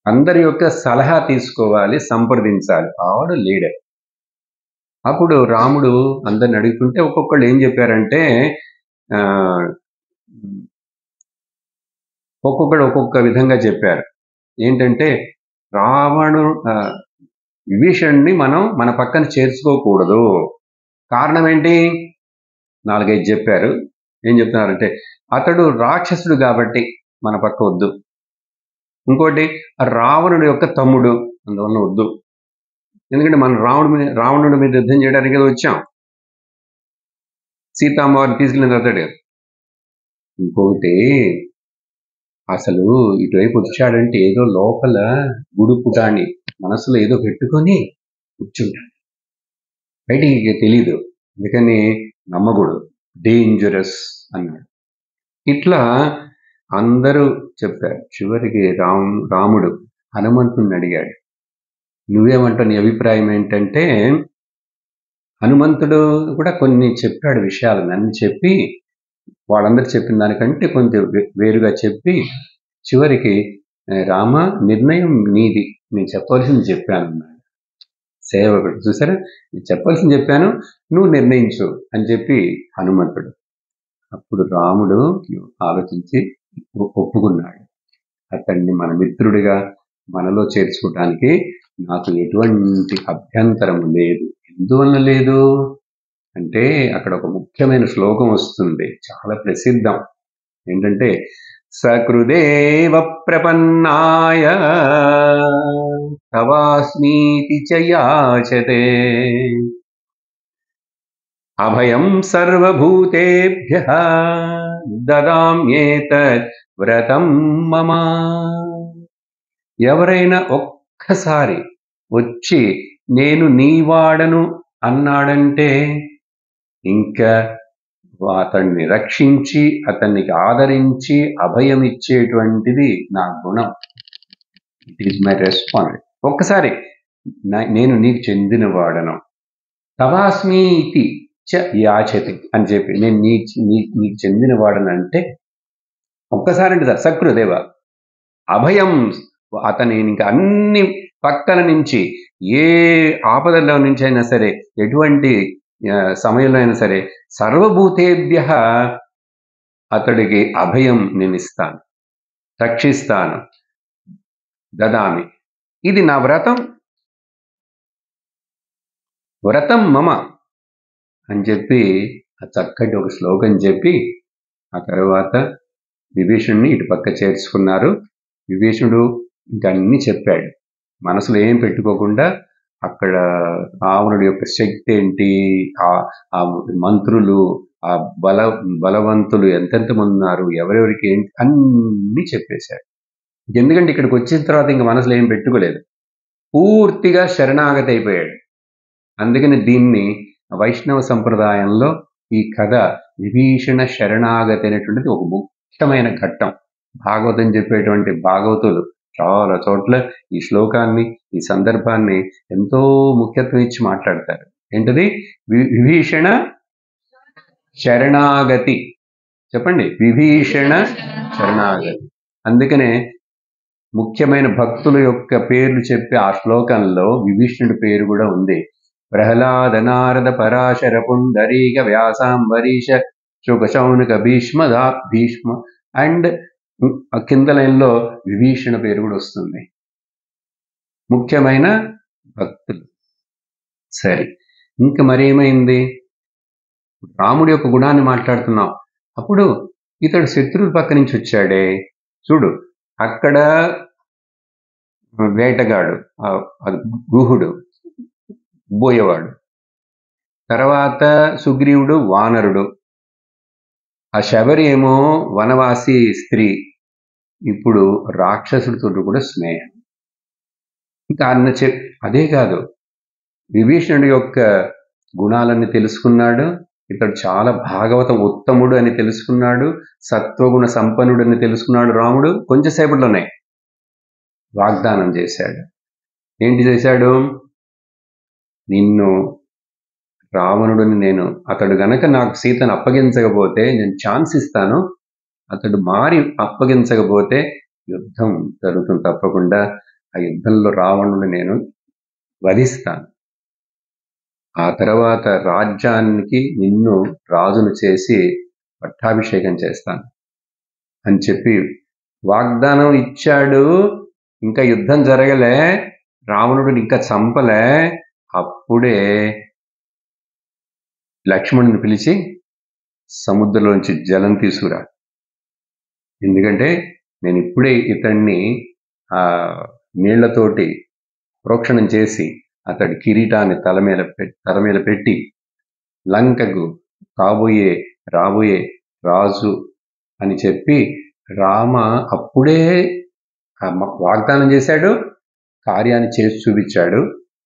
అందరి యొక్క సలహా తీసుకోవాలి, సంప్రదించాలి, ఆవిడ లీడర్. అప్పుడు రాముడు అందరిని అడుగుతుంటే ఒక్కొక్కళ్ళు ఏం చెప్పారంటే, ఒక్కొక్కడు ఒక్కొక్క విధంగా చెప్పారు. ఏంటంటే, విభీషణుడిని మనం మన పక్కన చేర్చుకోకూడదు. కారణం ఏంటి? 4-5 చెప్పారు. ఏం చెప్తున్నారంటే, అతడు రాక్షసుడు కాబట్టి మన పక్క వద్దు, ఇంకోటి రావణుడి యొక్క తమ్ముడు, అందువల్ల వద్దు. ఎందుకంటే మనం రావణుడి మీద యుద్ధం చేయడానికి వచ్చాం, సీతామ్మవారిని తీసుకెళ్ళిన అతడు. ఇంకొకటి, అసలు ఇటువైపు వచ్చాడంటే ఏదో లోపల గుడుపుటాన్ని మనసులో ఏదో పెట్టుకొని కూర్చుంటాడు, బయటికి తెలీదు, అందుకని నమ్మకూడదు, డేంజరస్ అన్నాడు. ఇట్లా అందరూ చెప్పారు. చివరికి రాముడు హనుమంతుడిని అడిగాడు, నువ్వేమంటావు, నీ అభిప్రాయం ఏంటంటే, హనుమంతుడు కూడా కొన్ని చెప్పాడు విషయాలు, అన్ని చెప్పి వాళ్ళందరూ చెప్పిన దానికంటే కొంచెం వేరుగా చెప్పి చివరికి రామ నిర్ణయం నీది, నేను చెప్పవలసింది చెప్పాను అన్నాడు. సేవకుడు చూసారా, నేను చెప్పవలసింది చెప్పాను, నువ్వు నిర్ణయించు అని చెప్పి హనుమంతుడు. అప్పుడు రాముడు ఆలోచించి ఒప్పుకున్నాడు. అతన్ని మన మిత్రుడిగా మనలో చేర్చుకోవటానికి నాకు ఎటువంటి అభ్యంతరం లేదు. ఎందువల్ల లేదు అంటే, అక్కడ ఒక ముఖ్యమైన శ్లోకం వస్తుంది, చాలా ప్రసిద్ధం. ఏంటంటే, సకృదేవ ప్రపన్నాయ తవాస్మీతి చ యాచతే అభయం సర్వభూతేభ్యః దదామ్యేతత్ వ్రతం మమ. ఎవరైనా ఒక్కసారి వచ్చి నేను నీవాడను అన్నాడంటే ఇంకా అతన్ని రక్షించి అతనికి ఆదరించి అభయం ఇచ్చేటువంటిది నా గుణం. It is my response. ఒక్కసారి నేను నీకు చెందిన వాడను, తవాస్మి ఇతి చ యాచతి అని చెప్పి, నేను నీకు చెందిన వాడనంటే ఒక్కసారి అంటే సకృదేవ అభయం, అతని ఇంకా అన్ని పక్కల నుంచి ఏ ఆపదలో నుంచి అయినా సరే, ఎటువంటి సమయంలో అయినా సరే, సర్వభూతేభ్యః అతడికి అభయం నేను ఇస్తాను, రక్షిస్తాను, దదామి, ఇది నా వ్రతం, వ్రతం మమ అని చెప్పి ఆ చక్కటి ఒక శ్లోకం చెప్పి ఆ తర్వాత విభీషణుని ఇటు పక్క చేర్చుకున్నారు. విభీషణుడు ఇంకా అన్ని చెప్పాడు, మనసులో ఏం పెట్టుకోకుండా. అక్కడ రావణుడి యొక్క శక్తి ఏంటి, ఆ మంత్రులు, ఆ బలవంతులు ఎంతెంతమంది ఉన్నారు, ఎవరెవరికి ఏంటి అన్నీ చెప్పేశాడు. ఎందుకంటే ఇక్కడికి వచ్చిన తర్వాత ఇంకా మనసులో ఏం పెట్టుకోలేదు, పూర్తిగా శరణాగతి అయిపోయాడు. అందుకని దీన్ని వైష్ణవ సంప్రదాయంలో ఈ కథ విభీషణ శరణాగతి అనేటువంటిది ఒక ముఖ్యమైన ఘట్టం. భాగవతం చెప్పేటువంటి భాగవతులు చాలా చోట్ల ఈ శ్లోకాన్ని, ఈ సందర్భాన్ని ఎంతో ముఖ్యత్వం ఇచ్చి మాట్లాడతారు. ఏంటది? విభీషణ శరణాగతి. చెప్పండి, విభీషణ శరణాగతి. అందుకనే ముఖ్యమైన భక్తుల యొక్క పేర్లు చెప్పి ఆ శ్లోకంలో విభీషణుడి పేరు కూడా ఉంది. ప్రహ్లాద, నారద, పరాశర, పుండరీక, వ్యాసాంబరీష, శుక, శౌనక, భీష్మ అండ్ కింద లైన్లో విభీషణ పేరు కూడా వస్తుంది. ముఖ్యమైన భక్తులు. సరే, ఇంకా మరేమైంది? రాముడి యొక్క గుణాన్ని మాట్లాడుతున్నాం. అప్పుడు ఇతడు శత్రువుల పక్క నుంచి వచ్చాడే చూడు, అక్కడ వేటగాడు, గుహుడు, బోయేవాడు, తర్వాత సుగ్రీవుడు వానరుడు, ఆ శబరి ఏమో వనవాసి స్త్రీ, ఇప్పుడు రాక్షసుడితో కూడా స్నేహం. ఇంకా అదే కాదు, విభీషణుడి యొక్క గుణాలన్నీ తెలుసుకున్నాడు. ఇతడు చాలా భాగవత ఉత్తముడు అని తెలుసుకున్నాడు, సత్వగుణ సంపన్నుడు అని తెలుసుకున్నాడు. రాముడు కొంచెంసేపట్లోనే వాగ్దానం చేశాడు. ఏంటి చేశాడు? నిన్ను రావణుడిని నేను, అతడు గనక నాకు సీతను అప్పగించకపోతే నేను ఛాన్స్ ఇస్తాను, అతడు మారి అప్పగించకపోతే యుద్ధం జరుగుతుంది తప్పకుండా, ఆ యుద్ధంలో రావణుడిని నేను వధిస్తాను, ఆ తర్వాత రాజ్యానికి నిన్ను రాజును చేసి పట్టాభిషేకం చేస్తాను అని చెప్పి వాగ్దానం ఇచ్చాడు. ఇంకా యుద్ధం జరగలే, రావణుడిని ఇంకా చంపలే. అప్పుడే లక్ష్మణుని పిలిచి సముద్రంలోంచి జలం తీసుకురా, ఎందుకంటే నేను ఇప్పుడే ఇతన్ని ఆ నీళ్లతోటి ప్రోక్షణం చేసి అతడి కిరీటాన్ని తల మీద పెట్టి లంకకు రాబోయే రాజు అని చెప్పి రామ అప్పుడే వాగ్దానం చేశాడు, కార్యాన్ని చేసి చూపించాడు.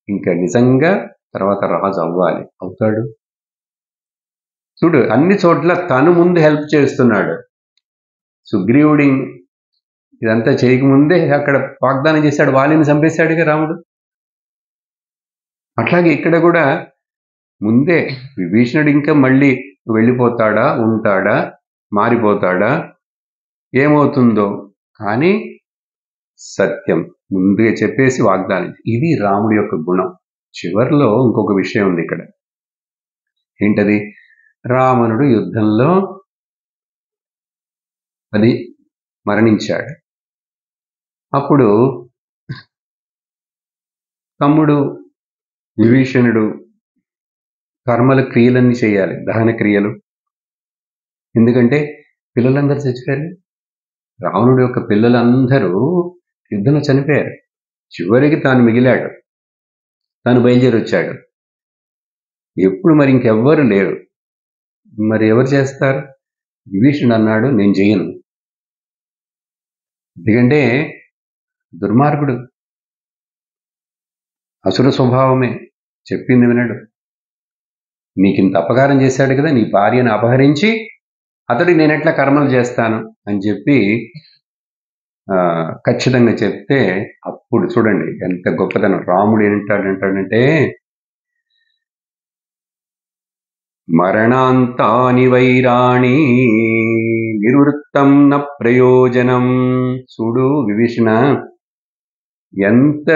ఇంకా నిజంగా తర్వాత రాజు అవుతాడు. చూడు, అన్ని చోట్ల తను ముందు హెల్ప్ చేస్తున్నాడు. సుగ్రీవుడి ఇదంతా చేయకముందే అక్కడ వాగ్దానం చేశాడు, వాలిని చంపేశాడుగా రాముడు. అట్లాగే ఇక్కడ కూడా ముందే విభీషణుడు ఇంకా మళ్ళీ వెళ్ళిపోతాడా, ఉంటాడా, మారిపోతాడా, ఏమవుతుందో కానీ సత్యం ముందుగా చెప్పేసి వాగ్దానం. ఇది రాముడి యొక్క గుణం. చివరిలో ఇంకొక విషయం ఉంది ఇక్కడ. ఏంటది? రావణుడు యుద్ధంలో మరణించాడు. అప్పుడు తమ్ముడు విభీషణుడు క్రియలన్నీ చేయాలి, దహన క్రియలు. ఎందుకంటే పిల్లలందరూ చచ్చిపోయారు. రావణుడి యొక్క పిల్లలందరూ యుద్ధంలో చనిపోయారు. చివరికి తాను మిగిలాడు. తాను బయలుదేరి వచ్చాడు. ఎప్పుడు మరి ఇంకెవ్వరు లేరు. మరి ఎవరు చేస్తారు? విభీషణుడు అన్నాడు, నేను చెయ్యను. ఎందుకంటే దుర్మార్గుడు, అసుర స్వభావమే, చెప్పింది వినడు. నీకింత అపకారం చేశాడు కదా, నీ భార్యను అపహరించి అతడి నేనెట్లా కర్మలు చేస్తాను అని చెప్పి ఖచ్చితంగా చెప్తే అప్పుడు చూడండి ఎంత గొప్పతనం. రాముడు ఏంటాడంటే మరణాంతాని వైరాణి నివృత్తం న ప్రయోజనం. చూడు విభీషణ, ఎంత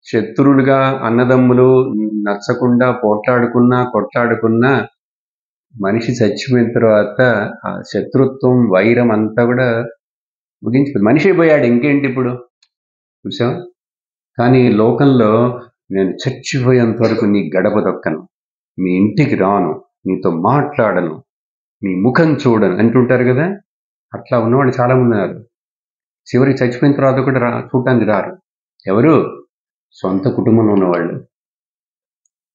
శత్రువులుగా అన్నదమ్ములు నచ్చకుండా కొట్లాడుకున్నా మనిషి చచ్చిపోయిన తర్వాత ఆ శత్రుత్వం, వైరం అంతా కూడా ముగించిపోయింది. మనిషి పోయాడు, ఇంకేంటి ఇప్పుడు చూసాం. కానీ లోకంలో నేను చచ్చిపోయేంత వరకు నీ గడప దొక్కను, మీ ఇంటికి రాను, నీతో మాట్లాడను, నీ ముఖం చూడను అంటుంటారు కదా. అట్లా ఉన్నవాళ్ళు చాలా మంది ఉన్నారు. చివరికి చచ్చిపోయిన తర్వాత కూడా చూడటానికి రారు. ఎవరు? సొంత కుటుంబంలో ఉన్నవాళ్ళు.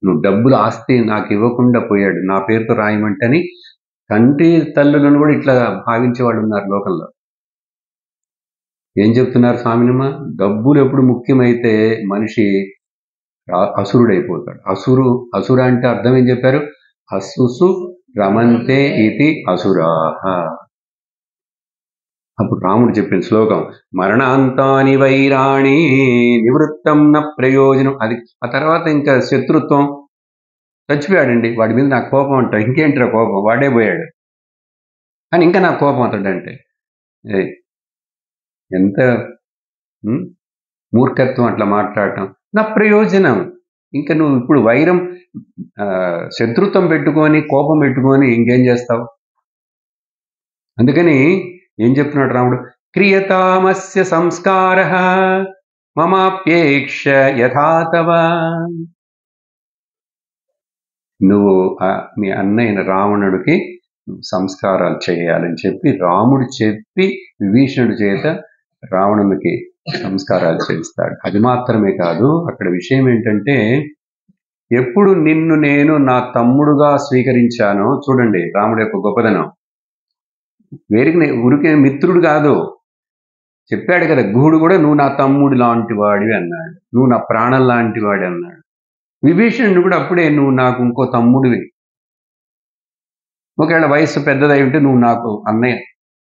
నువ్వు డబ్బులు, ఆస్తి నాకు ఇవ్వకుండా పోయాడు, నా పేరుతో రాయమంటని తండ్రి తల్లులను కూడా ఇట్లా భావించే వాళ్ళు ఉన్నారు లోకంలో. ఏం చెప్తున్నారు స్వామినమ్మ? డబ్బులు ఎప్పుడు ముఖ్యమైతే మనిషి అసురుడైపోతాడు. అసుర అంటే అర్థం ఏం చెప్పారు? అసుసు రమంతే ఇది అసురాహ. అప్పుడు రాముడు చెప్పిన శ్లోకం మరణాంతాని వైరాణి నివృత్తం న ప్రయోజనం. అది ఆ తర్వాత ఇంకా శత్రుత్వం, చచ్చిపోయాడండి, వాడి మీద నాకు కోపం అంట. ఇంకేంటిరా కోపం, వాడే పోయాడు కానీ ఇంకా నాకు కోపం అతడంటే. ఎంత మూర్ఖత్వం అట్లా మాట్లాడటం. నా ప్రయోజనం. ఇంకా నువ్వు ఇప్పుడు వైరం, శత్రుత్వం పెట్టుకొని, కోపం పెట్టుకొని ఇంకేం చేస్తావు? అందుకని ఏం చెప్తున్నాడు రాముడు? క్రియతామస్య సంస్కారః మమాప్యేక్ష యథాతవ. నువ్వు మీ అన్నయ్య రావణుడికి సంస్కారాలు చేయాలని చెప్పి రాముడు చెప్పి విభీషణుడి చేత రావణునికి సంస్కారాలు చేయిస్తాడు. అది మాత్రమే కాదు, అక్కడ విషయం ఏంటంటే ఎప్పుడు నిన్ను నేను నా తమ్ముడుగా స్వీకరించానో, చూడండి రాముడి యొక్క గొప్పదనం. ఊరికే మిత్రుడు కాదు, చెప్పాడు కదా గుహుడు కూడా, నువ్వు నా తమ్ముడు లాంటి వాడివి అన్నాడు, నువ్వు నా ప్రాణం లాంటి వాడి అన్నాడు. విభీషణుడు కూడా అప్పుడే నువ్వు నాకు ఇంకో తమ్ముడివి, ఒకవేళ వయస్సు పెద్దదై ఉంటే నువ్వు నాకు అన్నయ్య,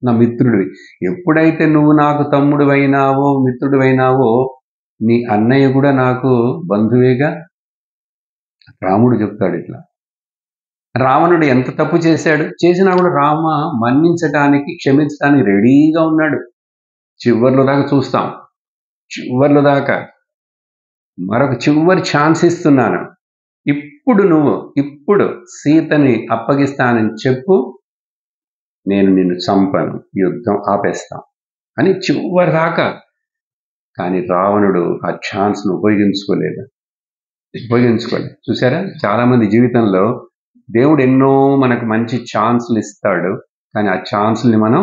నా మిత్రుడివి. ఎప్పుడైతే నువ్వు నాకు తమ్ముడివైనావో, మిత్రుడివైనావో, నీ అన్నయ్య కూడా నాకు బంధువేగా. రాముడు చెప్తాడు ఇట్లా. రావణుడు ఎంత తప్పు చేసినా కూడా రామ మన్నించడానికి, క్షమించడానికి రెడీగా ఉన్నాడు. చివర్లో దాకా చూస్తాం, చివర్లో దాకా మరొక చివరి ఛాన్స్ ఇస్తున్నాను. ఇప్పుడు సీతని అప్పగిస్తానని చెప్పు, నేను నిన్ను చంపను, యుద్ధం ఆపేస్తాం అని చివరి దాకా. కానీ రావణుడు ఆ ఛాన్స్ను ఉపయోగించుకోలేదు. చూసారా, చాలా మంది జీవితంలో దేవుడు ఎన్నో మనకు మంచి ఛాన్స్లు ఇస్తాడు, కానీ ఆ ఛాన్స్ని మనం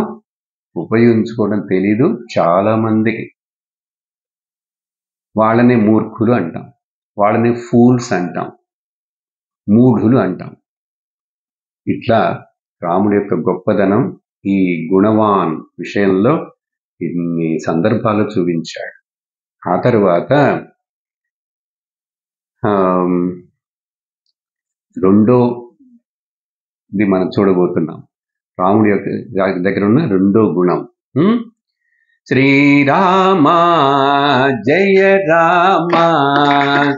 ఉపయోగించుకోవడం తెలీదు చాలా మందికి. వాళ్ళని మూర్ఖులు అంటాం, వాళ్ళని ఫూల్స్ అంటాం, మూఢులు అంటాం. ఇట్లా రాముడి యొక్క గొప్పదనం ఈ గుణవాన్ విషయంలో ఇన్ని సందర్భాలు చూపించాడు. ఆ తరువాత రెండోది మనం చూడబోతున్నాం. రాముడి యొక్క దగ్గర ఉన్న రెండో గుణం, శ్రీరామ జయ రామ,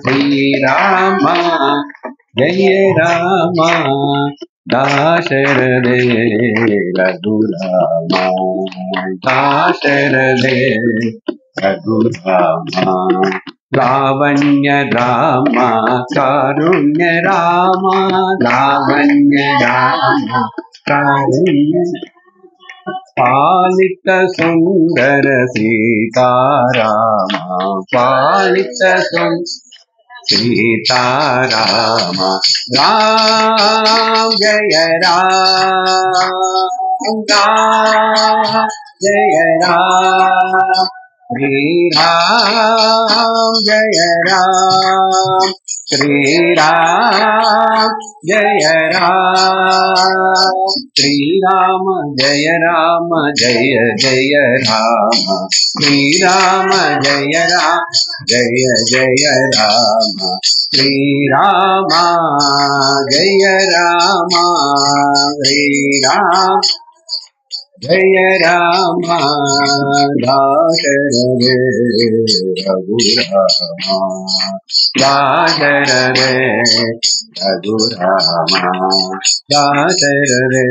శ్రీరామ జయ రామ, దాశరథే రఘురామ, దాశరథే రఘురామ, లావణ్య రామ కారుణ్య రామ, లావణ్య రామ కారుణ్య, పాలిత సుందర సీతారామ, పాలిత సీతారామ, రామ జయ రామ, జయ రామ, శ్రీరామ జయ రామ, శ్రీరామ జయ రామ, శ్రీరామ జయ రామ, జయ జయ రామ, శ్రీరామ జయ రామ, జయ జయ రామ, శ్రీరామ జయ రామ, శ్రీరామ జయ రామ, దాశరథే రఘురామ, దాశరథే రఘురామ, దాశరథే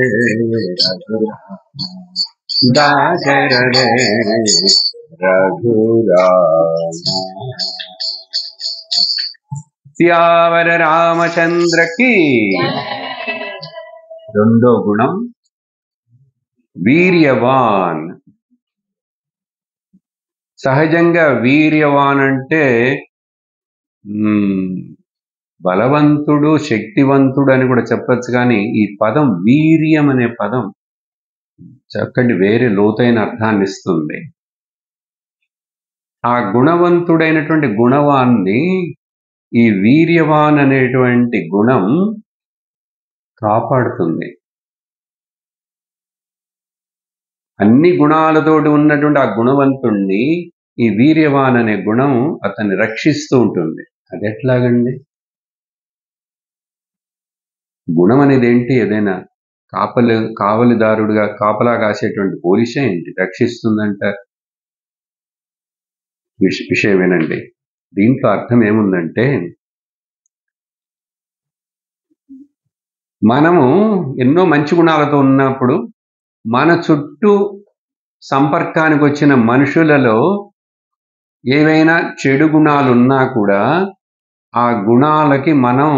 రఘురామ, దాశరథే రఘురామ. సియావర రామచంద్రకి. రెండో గుణం వీర్యవాన్. సహజంగా వీర్యవాన్ అంటే బలవంతుడు, శక్తివంతుడు అని కూడా చెప్పచ్చు. కానీ ఈ పదం వీర్యం అనే పదం చక్కటి వేరే లోతైన అర్థాన్ని ఇస్తుంది. ఆ గుణవంతుడైనటువంటి గుణవాన్ని ఈ వీర్యవాన్ అనేటువంటి గుణం కాపాడుతుంది. అన్ని గుణాలతోటి ఉన్నటువంటి ఆ గుణవంతుణ్ణి ఈ వీర్యవాన్ అనే గుణం అతన్ని రక్షిస్తూ ఉంటుంది. అది ఎట్లాగండి? గుణం అనేది ఏంటి? ఏదైనా కావలిదారుడుగా కాపలా కాసేటువంటి పోలీసే ఏంటి రక్షిస్తుందంట? విషయం ఏనండి. దీంట్లో అర్థం ఏముందంటే, మనము ఎన్నో మంచి గుణాలతో ఉన్నప్పుడు మన చుట్టూ సంపర్కానికి వచ్చిన మనుషులలో ఏవైనా చెడు గుణాలు ఉన్నా కూడా ఆ గుణాలకి మనం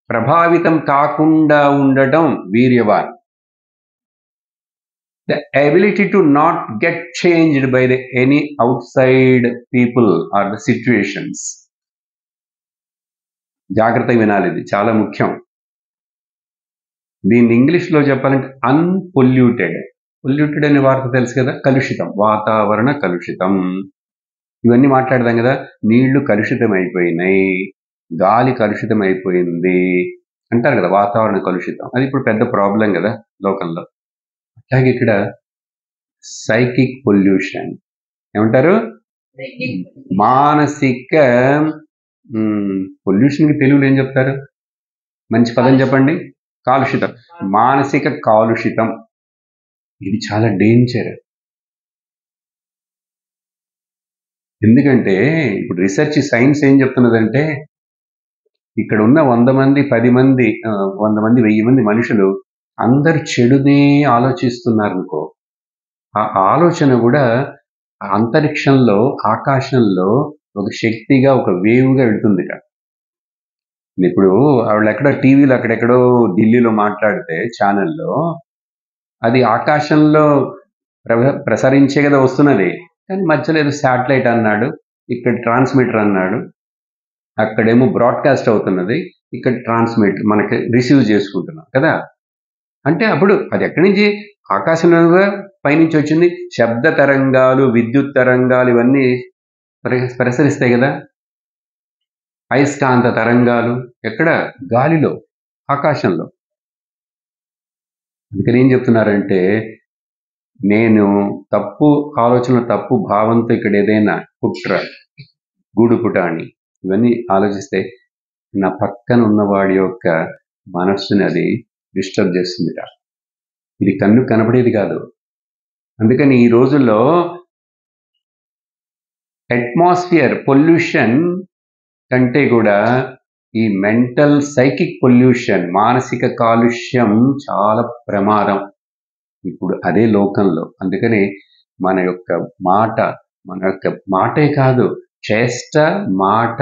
ప్రభావితం కాకుండా ఉండటం వీర్యవాన్. The ability to not get changed by any outside people or the situations. జాగ్రత్తగా వినాలి, ఇది చాలా ముఖ్యం. దీన్ని ఇంగ్లీష్లో చెప్పాలంటే అన్పొల్యూటెడ్. పొల్యూటెడ్ అనే వార్త తెలుసు కదా, కలుషితం, వాతావరణ కలుషితం. ఇవన్నీ మాట్లాడదాం కదా. నీళ్లు కలుషితం అయిపోయినాయి, గాలి కలుషితం అయిపోయింది అంటారు కదా, వాతావరణ కలుషితం. అది ఇప్పుడు పెద్ద ప్రాబ్లం కదా లోకంలో. అట్లాగే ఇక్కడ సైకిక్ పొల్యూషన్ ఏమంటారు? మానసిక పొల్యూషన్కి తెలుగులో ఏం చెప్తారు? మంచి పదం చెప్పండి. కాలుషితం, మానసిక కాలుషితం. ఇది చాలా డేంజర్. ఎందుకంటే ఇప్పుడు రీసెర్చ్ సైన్స్ ఏం చెప్తున్నదంటే, ఇక్కడ ఉన్న 100 మంది 10 మంది 100 మంది 1000 మంది మనుషులు అందరు చెడునే ఆలోచిస్తున్నారనుకో, ఆ ఆలోచన కూడా అంతరిక్షంలో, ఆకాశంలో ఒక శక్తిగా, ఒక వేవ్గా వెళ్తుంది. ఇప్పుడు ఆవిడ ఎక్కడో టీవీలో అక్కడెక్కడో ఢిల్లీలో మాట్లాడితే ఛానల్లో, అది ఆకాశంలో ప్రసరించే కదా వస్తున్నది. కానీ మధ్యలో ఏదో శాటిలైట్ అన్నాడు, ఇక్కడ ట్రాన్స్మిటర్ అన్నాడు, అక్కడేమో బ్రాడ్కాస్ట్ అవుతున్నది, ఇక్కడ ట్రాన్స్మిట్ మనకి రిసీవ్ చేసుకుంటున్నాం కదా. అంటే అప్పుడు అది ఎక్కడి నుంచి? ఆకాశంలో పైనుంచి వచ్చింది. శబ్ద తరంగాలు, విద్యుత్ తరంగాలు ఇవన్నీ ప్రసరిస్తాయి కదా. అయస్కాంత తరంగాలు ఎక్కడ? గాలిలో, ఆకాశంలో. అందుకని ఏం చెప్తున్నారంటే, నేను తప్పు ఆలోచన, తప్పు భావంతో ఇక్కడ ఏదైనా కుట్ర, గూడు పుటాణి ఇవన్నీ ఆలోచిస్తే నా పక్కన ఉన్నవాడి యొక్క మనస్సుని అది డిస్టర్బ్ చేస్తుందిట. ఇది కన్ను కనపడేది కాదు. అందుకని ఈ రోజుల్లో అట్మాస్ఫియర్ పొల్యూషన్ కంటే కూడా ఈ మెంటల్ సైకిక్ పొల్యూషన్, మానసిక కాలుష్యం చాలా ప్రమాదం ఇప్పుడు అదే లోకంలో. అందుకని మన యొక్క మాటే కాదు, చేష్ట, మాట,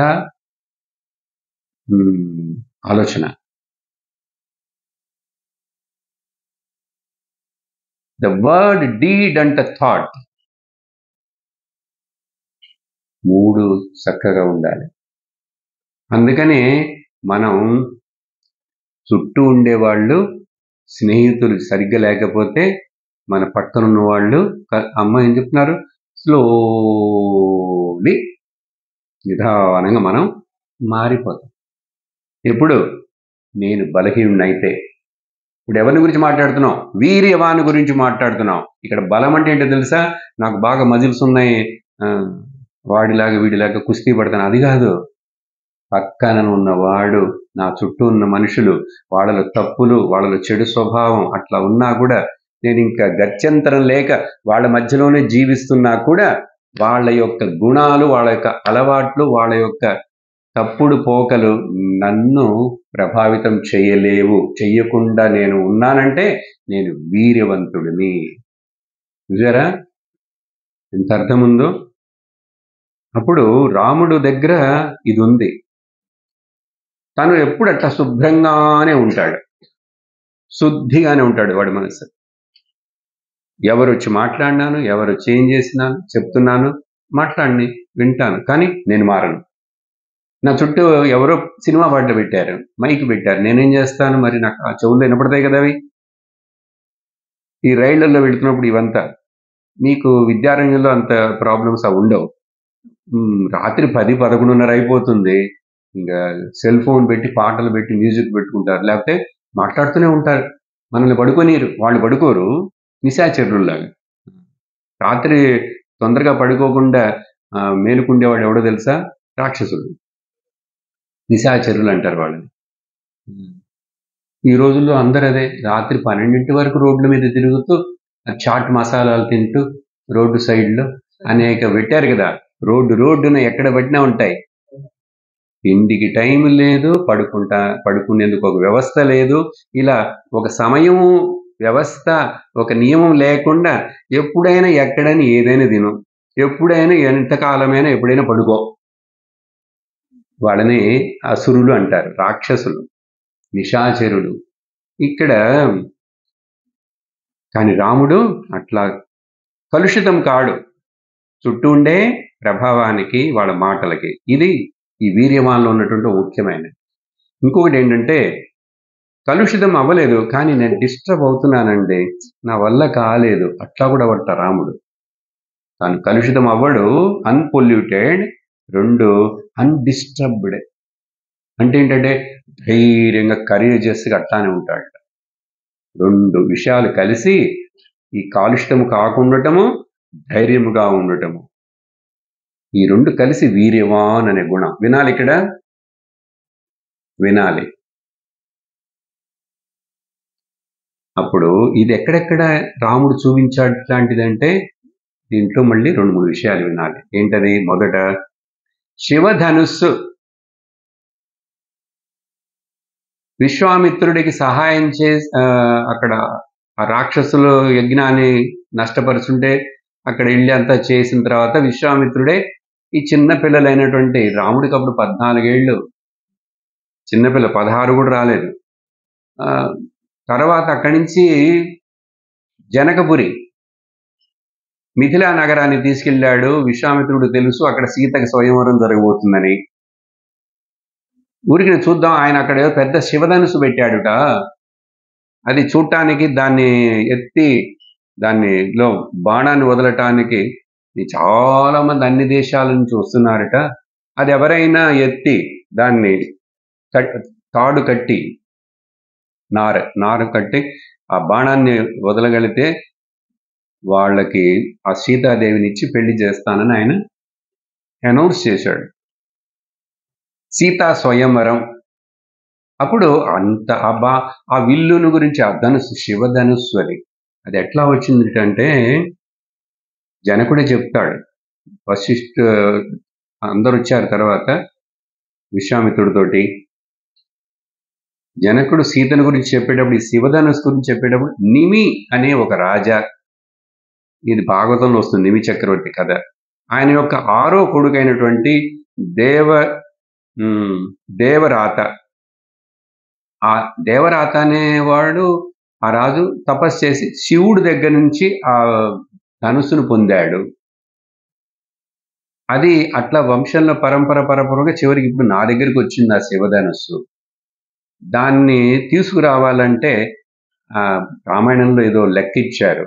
ఆలోచన, the word, deed and thought, 3 చక్కగా ఉండాలి. అందుకని మనం చుట్టూ ఉండేవాళ్ళు, స్నేహితులు సరిగ్గా లేకపోతే మన పక్కన ఉన్న వాళ్ళు, అమ్మ ఏం చెప్తున్నారు, స్లోలీ నిదానంగా మనం మారిపోతాం. ఎప్పుడు? నేను బలహీనుడైతే. ఇప్పుడు ఎవరిని గురించి మాట్లాడుతున్నాం? వీర్యవాని గురించి మాట్లాడుతున్నాం. ఇక్కడ బలం అంటే ఏంటో తెలుసా? నాకు బాగా మజిల్స్ ఉన్నాయి, వాడిలాగా వీడిలాగా కుస్తీ పడతాను, అది కాదు. పక్కన ఉన్నవాడు, నా చుట్టూ ఉన్న మనుషులు, వాళ్ళలో తప్పులు, వాళ్ళలో చెడు స్వభావం అట్లా ఉన్నా కూడా నేను ఇంకా గత్యంతరం లేక వాళ్ళ మధ్యలోనే జీవిస్తున్నా కూడా వాళ్ళ యొక్క గుణాలు, వాళ్ళ యొక్క అలవాట్లు, వాళ్ళ యొక్క తప్పుడు పోకలు నన్ను ప్రభావితం చేయలేవు. చెయ్యకుండా నేను ఉన్నానంటే నేను వీర్యవంతుడిని. చూసారా ఎంత అర్థం ఉందో? అప్పుడు రాముడు దగ్గర ఇది ఉంది. తను ఎప్పుడు అట్లా శుభ్రంగానే ఉంటాడు, శుద్ధిగానే ఉంటాడు వాడి మనసు. ఎవరు వచ్చి మాట్లాడినాను, ఎవరు చేంజ్ చేసినాను, చెప్తున్నాను, మాట్లాడి వింటాను, కానీ నేను మారను. నా చుట్టూ ఎవరో సినిమా పాటలు పెట్టారు, మైక్ పెట్టారు, నేనేం చేస్తాను మరి? నాకు ఆ చెవుల్లో వినపడతాయి కదా అవి. ఈ రైళ్లలో వెళుతున్నప్పుడు ఇవంతా మీకు విద్యారంగంలో అంత ప్రాబ్లమ్స్ అవి ఉండవు. రాత్రి 10-11:30 అయిపోతుంది, ఇంకా సెల్ ఫోన్ పెట్టి పాటలు పెట్టి మ్యూజిక్ పెట్టుకుంటారు, లేకపోతే మాట్లాడుతూనే ఉంటారు. మనల్ని పడుకోనీరు, వాళ్ళు పడుకోరు, నిశాచరులాగా. రాత్రి తొందరగా పడుకోకుండా మేలుకుండేవాడు ఎవడో తెలుసా? రాక్షసులు, నిశాచరులు అంటారు వాళ్ళని. ఈ రోజుల్లో అందరు అదే, రాత్రి 12 వరకు రోడ్ల మీద తిరుగుతూ చాట్ మసాలాలు తింటూ రోడ్డు సైడ్లో అనేక పెట్టారు కదా. రోడ్డున ఎక్కడ పట్టినా ఉంటాయి. తిండికి టైం లేదు, పడుకునేందుకు ఒక వ్యవస్థ లేదు. ఇలా ఒక సమయము, వ్యవస్థ, ఒక నియమం లేకుండా ఎప్పుడైనా ఎక్కడైనా ఏదైనా తిను, ఎప్పుడైనా ఎంతకాలమైనా ఎప్పుడైనా పడుకో. వాళ్ళని అసురులు అంటారు, రాక్షసులు, నిశాచరులు. ఇక్కడ కానీ రాముడు అట్లా కలుషితం కాడు, చుట్టూ ఉండే ప్రభావానికి, వాళ్ళ మాటలకి. ఇది ఈ వీర్యవాన్లో ఉన్నటువంటి ముఖ్యమైన. ఇంకొకటి ఏంటంటే, కలుషితం అవ్వలేదు కానీ నేను డిస్టర్బ్ అవుతున్నానండి, నా వల్ల కాలేదు, అట్లా కూడా పట్ట రాముడు. తాను కలుషితం అవ్వడు, అన్పొల్యూటెడ్. 2 అన్డిస్టర్బ్డ్. అంటే ఏంటంటే ధైర్యంగా కరేజియస్గా అట్లానే ఉంటాడు. 2 విషయాలు కలిసి, ఈ కాలుష్యము కాకుండటము, ధైర్యముగా ఉండటము, ఈ 2 కలిసి వీర్యవాన్ అనే గుణం. వినాలి, ఇక్కడ వినాలి. అప్పుడు ఇది ఎక్కడెక్కడ రాముడు చూపించాడు లాంటిదంటే, దీంట్లో మళ్ళీ 2-3 విషయాలు వినాలి. ఏంటది? మొదట శివధనుస్సు విశ్వామిత్రుడికి సహాయం అక్కడ ఆ రాక్షసులు యజ్ఞాన్ని నష్టపరుచుంటే అక్కడ వెళ్ళి అంతా చేసిన తర్వాత విశ్వామిత్రుడే ఈ చిన్న పిల్లలైనటువంటి రాముడికి అప్పుడు 14 ఏళ్ళు, చిన్నపిల్ల 16 కూడా రాలేదు. తర్వాత అక్కడి నుంచి జనకపురి, మిథిలా నగరాన్ని తీసుకెళ్ళాడు. విశ్వామిత్రుడు తెలుసు అక్కడ సీతకి స్వయంవరం జరగబోతుందని. ఊరికి చూద్దాం, ఆయన అక్కడ పెద్ద శివధనుసు పెట్టాడుట. అది చూడటానికి, దాన్ని ఎత్తి దానిలో బాణాన్ని వదలటానికి చాలా మంది అన్ని దేశాల నుంచి వస్తున్నారట. అది ఎవరైనా ఎత్తి దాన్ని తాడు కట్టి నారు కట్టి ఆ బాణాన్ని వదలగలిగితే వాళ్ళకి ఆ సీతాదేవిని ఇచ్చి పెళ్లి చేస్తానని ఆయన అనౌన్స్ చేశాడు. సీతా స్వయంవరం. అప్పుడు అంత ఆ విల్లును గురించి, ఆ ధనుస్సు శివధనుస్సు అది ఎట్లా వచ్చిందంటే జనకుడే చెప్తాడు. వశిష్ఠ అందరు వచ్చారు తర్వాత విశ్వామిత్రుడితోటి. జనకుడు సీతను గురించి చెప్పేటప్పుడు, ఈ శివధనుస్సు గురించి చెప్పేటప్పుడు నిమి అనే ఒక రాజా, ఇది భాగవతంలో వస్తుంది, నిమి చక్రవర్తి కథ. ఆయన యొక్క 6వ కొడుకైనటువంటి దేవరాత, ఆ దేవరాత అనేవాడు ఆ రాజు తపస్సు చేసి శివుడి దగ్గర నుంచి ఆ ధనుస్సును పొందాడు. అది అట్లా వంశంలో పరంపరగా చివరికి ఇప్పుడు నా దగ్గరికి వచ్చింది ఆ శివధనుస్సు. దాన్ని తీసుకురావాలంటే రామాయణంలో ఏదో లెక్కిచ్చారు.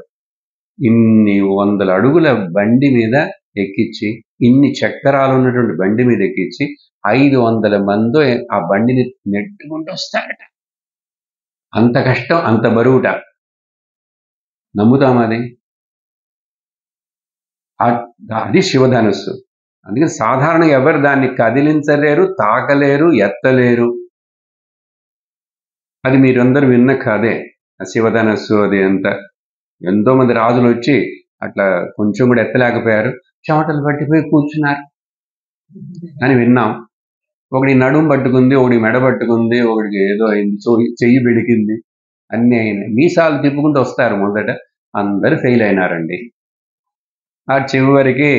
ఇన్ని 100 అడుగుల బండి మీద ఎక్కించి, ఇన్ని చక్రాలు ఉన్నటువంటి బండి మీద ఎక్కించి 500 మందో ఆ బండిని నెట్టుకుంటూ వస్తారట. అంత కష్టం, అంత బరువుట. నమ్ముతాం అది? అది శివధనుస్సు. అందుకని సాధారణంగా ఎవరు దాన్ని కదిలించలేరు, తాకలేరు, ఎత్తలేరు. అది మీరందరూ విన్న కథే. ఆ శివధనుస్సు అది ఎంతో మంది రాజులు వచ్చి అట్లా కొంచెం కూడా ఎత్తలేకపోయారు, చెమటలు పట్టిపోయి కూర్చున్నారు అని విన్నాం. ఒకటి నడుము పట్టుకుంది, ఒకటి మెడ పట్టుకుంది, ఒకటికి ఏదో అయింది, చెయ్యి పిడికింది, అన్నీ అయినాయి. మీసాలు తిప్పుకుంటూ వస్తారు మొదట, అందరు ఫెయిల్ అయినారండి. ఆ చివరికి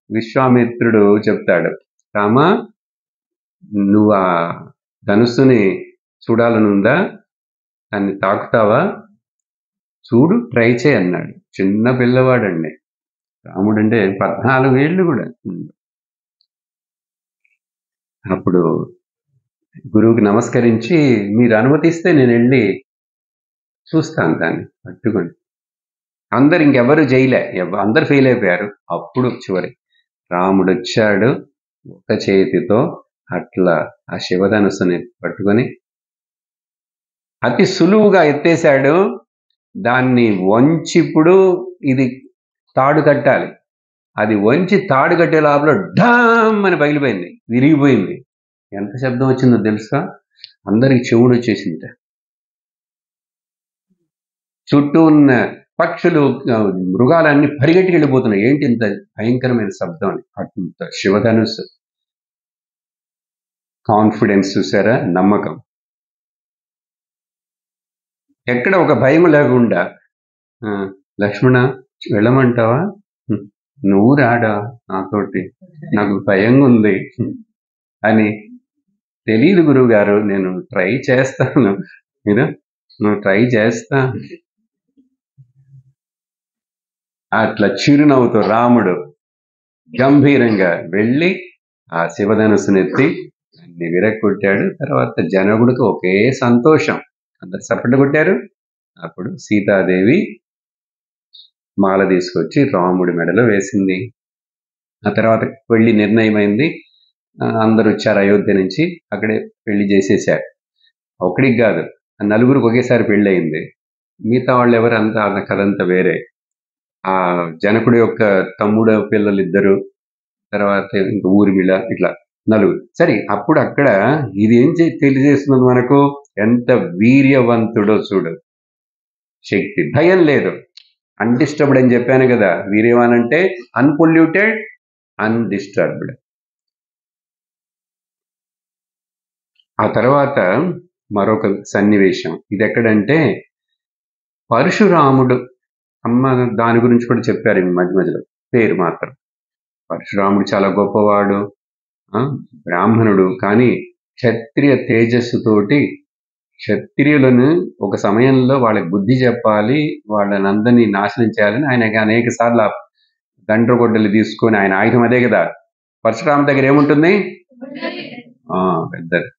విశ్వామిత్రుడు చెప్తాడు, రామా నువ్వు ఆ ధనుస్సుని చూడాలనుందా, దాన్ని తాకుతావా, చూడు, ట్రై చేయి అన్నాడు. చిన్న పిల్లవాడండి రాముడు, అంటే 14 ఏళ్ళు కూడా. అప్పుడు గురువుకి నమస్కరించి, మీరు అనుమతిస్తే నేను వెళ్ళి చూస్తాను దాన్ని పట్టుకొని. అందరు ఇంకెవరు చేయలే, అందరు ఫెయిల్ అయిపోయారు. అప్పుడు చివరి రాముడు వచ్చాడు, ఒక చేతితో అట్లా ఆ శివధనుస్సుని పట్టుకొని అతి సులువుగా ఎత్తేశాడు. దాన్ని వంచి ఇప్పుడు ఇది తాడు కట్టాలి. అది వంచి తాడు కట్టే లోపల ఢామ్ అని పగిలిపోయింది, విరిగిపోయింది. ఎంత శబ్దం వచ్చిందో తెలుసా? అందరికి చెవుడు వచ్చేసింది. చుట్టూ ఉన్న పక్షులు, మృగాలన్నీ పరిగెట్టుకు వెళ్ళిపోతున్నాయి. ఏంటి ఇంత భయంకరమైన శబ్దం అని. అంత శివధనుస్సు. కాన్ఫిడెన్స్ చూసారా, నమ్మకం. ఎక్కడ ఒక భయం లేకుండా, లక్ష్మణ వెళ్ళమంటావా, నువ్వు రాడా నాతోటి, నాకు భయంగా ఉంది అని. తెలియదు గురువు గారు, నేను ట్రై చేస్తాను, నువ్వు ట్రై చేస్తా. అట్లా చిరునవ్వుతో రాముడు గంభీరంగా వెళ్ళి ఆ శివధనుస్సునెత్తి అన్ని విరగొట్టాడు. తర్వాత జనకుడికి ఒకే సంతోషం, అందరు చప్పట్లు కొట్టారు. అప్పుడు సీతాదేవి మాల తీసుకొచ్చి రాముడి మెడలో వేసింది. ఆ తర్వాత పెళ్లి నిర్ణయమైంది. అందరు వచ్చారు అయోధ్య నుంచి, అక్కడే పెళ్లి చేసేసారు. ఒకడికి కాదు, 4గురికి ఒకేసారి పెళ్లి అయింది. మిగతా వాళ్ళు ఎవరు అంతా కథంతా వేరే. ఆ జనకుడు యొక్క తమ్ముడు పిల్లలు 2, తర్వాత ఇంక ఊర్మిళ, ఇట్లా 4. సరే, అప్పుడు అక్కడ ఇది ఏం తెలియజేస్తున్నది మనకు, ఎంత వీర్యవంతుడో చూడు. శక్తి, భయం లేదు, అన్డిస్టర్బ్డ్ అని చెప్పాను కదా. వీర్యవాన్ అంటే అన్పొల్యూటెడ్, అన్డిస్టర్బ్డ్. ఆ తర్వాత మరొక సన్నివేశం, ఇది ఎక్కడంటే పరశురాముడు, అమ్మ దాని గురించి కూడా చెప్పారు ఈ మధ్యలో, పేరు మాత్రం. పరశురాముడు చాలా గొప్పవాడు, బ్రాహ్మణుడు, కానీ క్షత్రియ తేజస్సుతోటి క్షత్రియులను ఒక సమయంలో వాళ్ళకి బుద్ధి చెప్పాలి, వాళ్ళని అందరినీ నాశనం చేయాలని ఆయనకి అనేక సార్లు దండ్రగొడ్డలు తీసుకొని, ఆయన ఆయుధం అదే కదా. పరశురాము దగ్గర ఏముంటుంది, పెద్దది.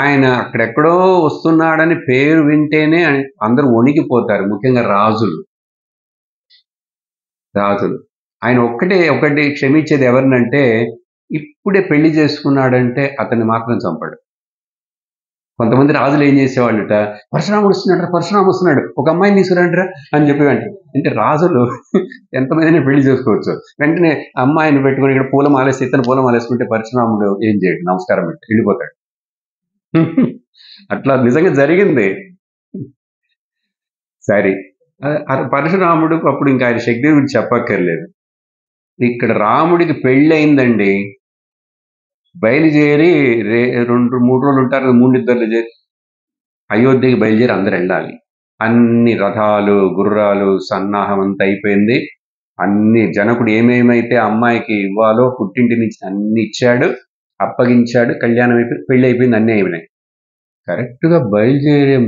ఆయన అక్కడెక్కడో వస్తున్నాడని పేరు వింటేనే అందరూ వణికిపోతారు, ముఖ్యంగా రాజులు. ఆయన ఒకటి క్షమించేది ఎవరినంటే, ఇప్పుడే పెళ్లి చేసుకున్నాడంటే అతన్ని మాత్రం చంపడు. కొంతమంది రాజులు ఏం చేసేవాళ్ళుట, పరశురాముడు వస్తున్నాడు, పరశురాముడు వస్తున్నాడు, ఒక అమ్మాయిని తీసుకురండిరా అని చెప్పేవాళ్ళు. అంటే రాజులు ఎంతమందిని పెళ్లి చేసుకోవచ్చు. వెంటనే అమ్మాయిని పెట్టుకుని ఇక్కడ పూలమాలేసి ఇతను పూలమాలేసుకుంటే పరశురాముడు ఏం చేయడు, నమస్కారం పెట్టి వెళ్ళిపోతాడు. అట్లా నిజంగా జరిగింది. సరే, పరశురాముడు అప్పుడు ఇంకా ఆయన శక్తి గురించి చెప్పక్కర్లేదు. ఇక్కడ రాముడికి పెళ్ళయిందండి. బయలుదేరి 2-3 రోజులు ఉంటారు, 3 నిద్రలు చేరి అయోధ్యకి బయలుదేరి అందరు వెళ్ళాలి. అన్ని రథాలు, గుర్రాలు, సన్నాహం అంతా అయిపోయింది. అన్ని జనకుడు ఏమేమైతే అమ్మాయికి ఇవ్వాలో పుట్టింటి నుంచి అన్ని ఇచ్చాడు, అప్పగించాడు, కళ్యాణం అయిపోయి పెళ్లి అయిపోయింది, అన్నీ అయిపోయినాయి. కరెక్ట్గా బయలుదేరే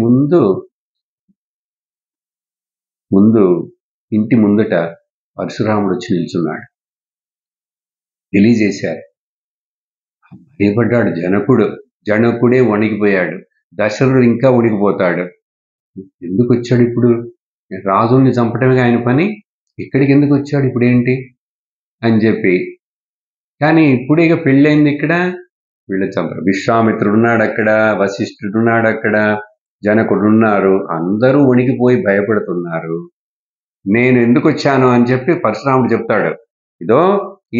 ముందు ఇంటి ముందట పరశురాముడు వచ్చి నిల్చున్నాడు. తెలియజేశారు. భయపడ్డాడు జనకుడే వణికిపోయాడు. దశరథుడు ఇంకా వణికిపోతాడు. ఎందుకు వచ్చాడు ఇప్పుడు? రాజుల్ని చంపటమే ఆయన పని, ఇక్కడికి ఎందుకు వచ్చాడు ఇప్పుడేంటి అని చెప్పి. కానీ ఇప్పుడే ఇక పెళ్ళైంది, ఇక్కడ వీళ్ళు చంపరు. విశ్వామిత్రుడున్నాడు అక్కడ, వశిష్ఠుడున్నాడు అక్కడ, జనకుడున్నారు, అందరూ వణికిపోయి భయపడుతున్నారు. నేను ఎందుకు వచ్చాను అని చెప్పి పరశురాముడు చెప్తాడు. ఇదో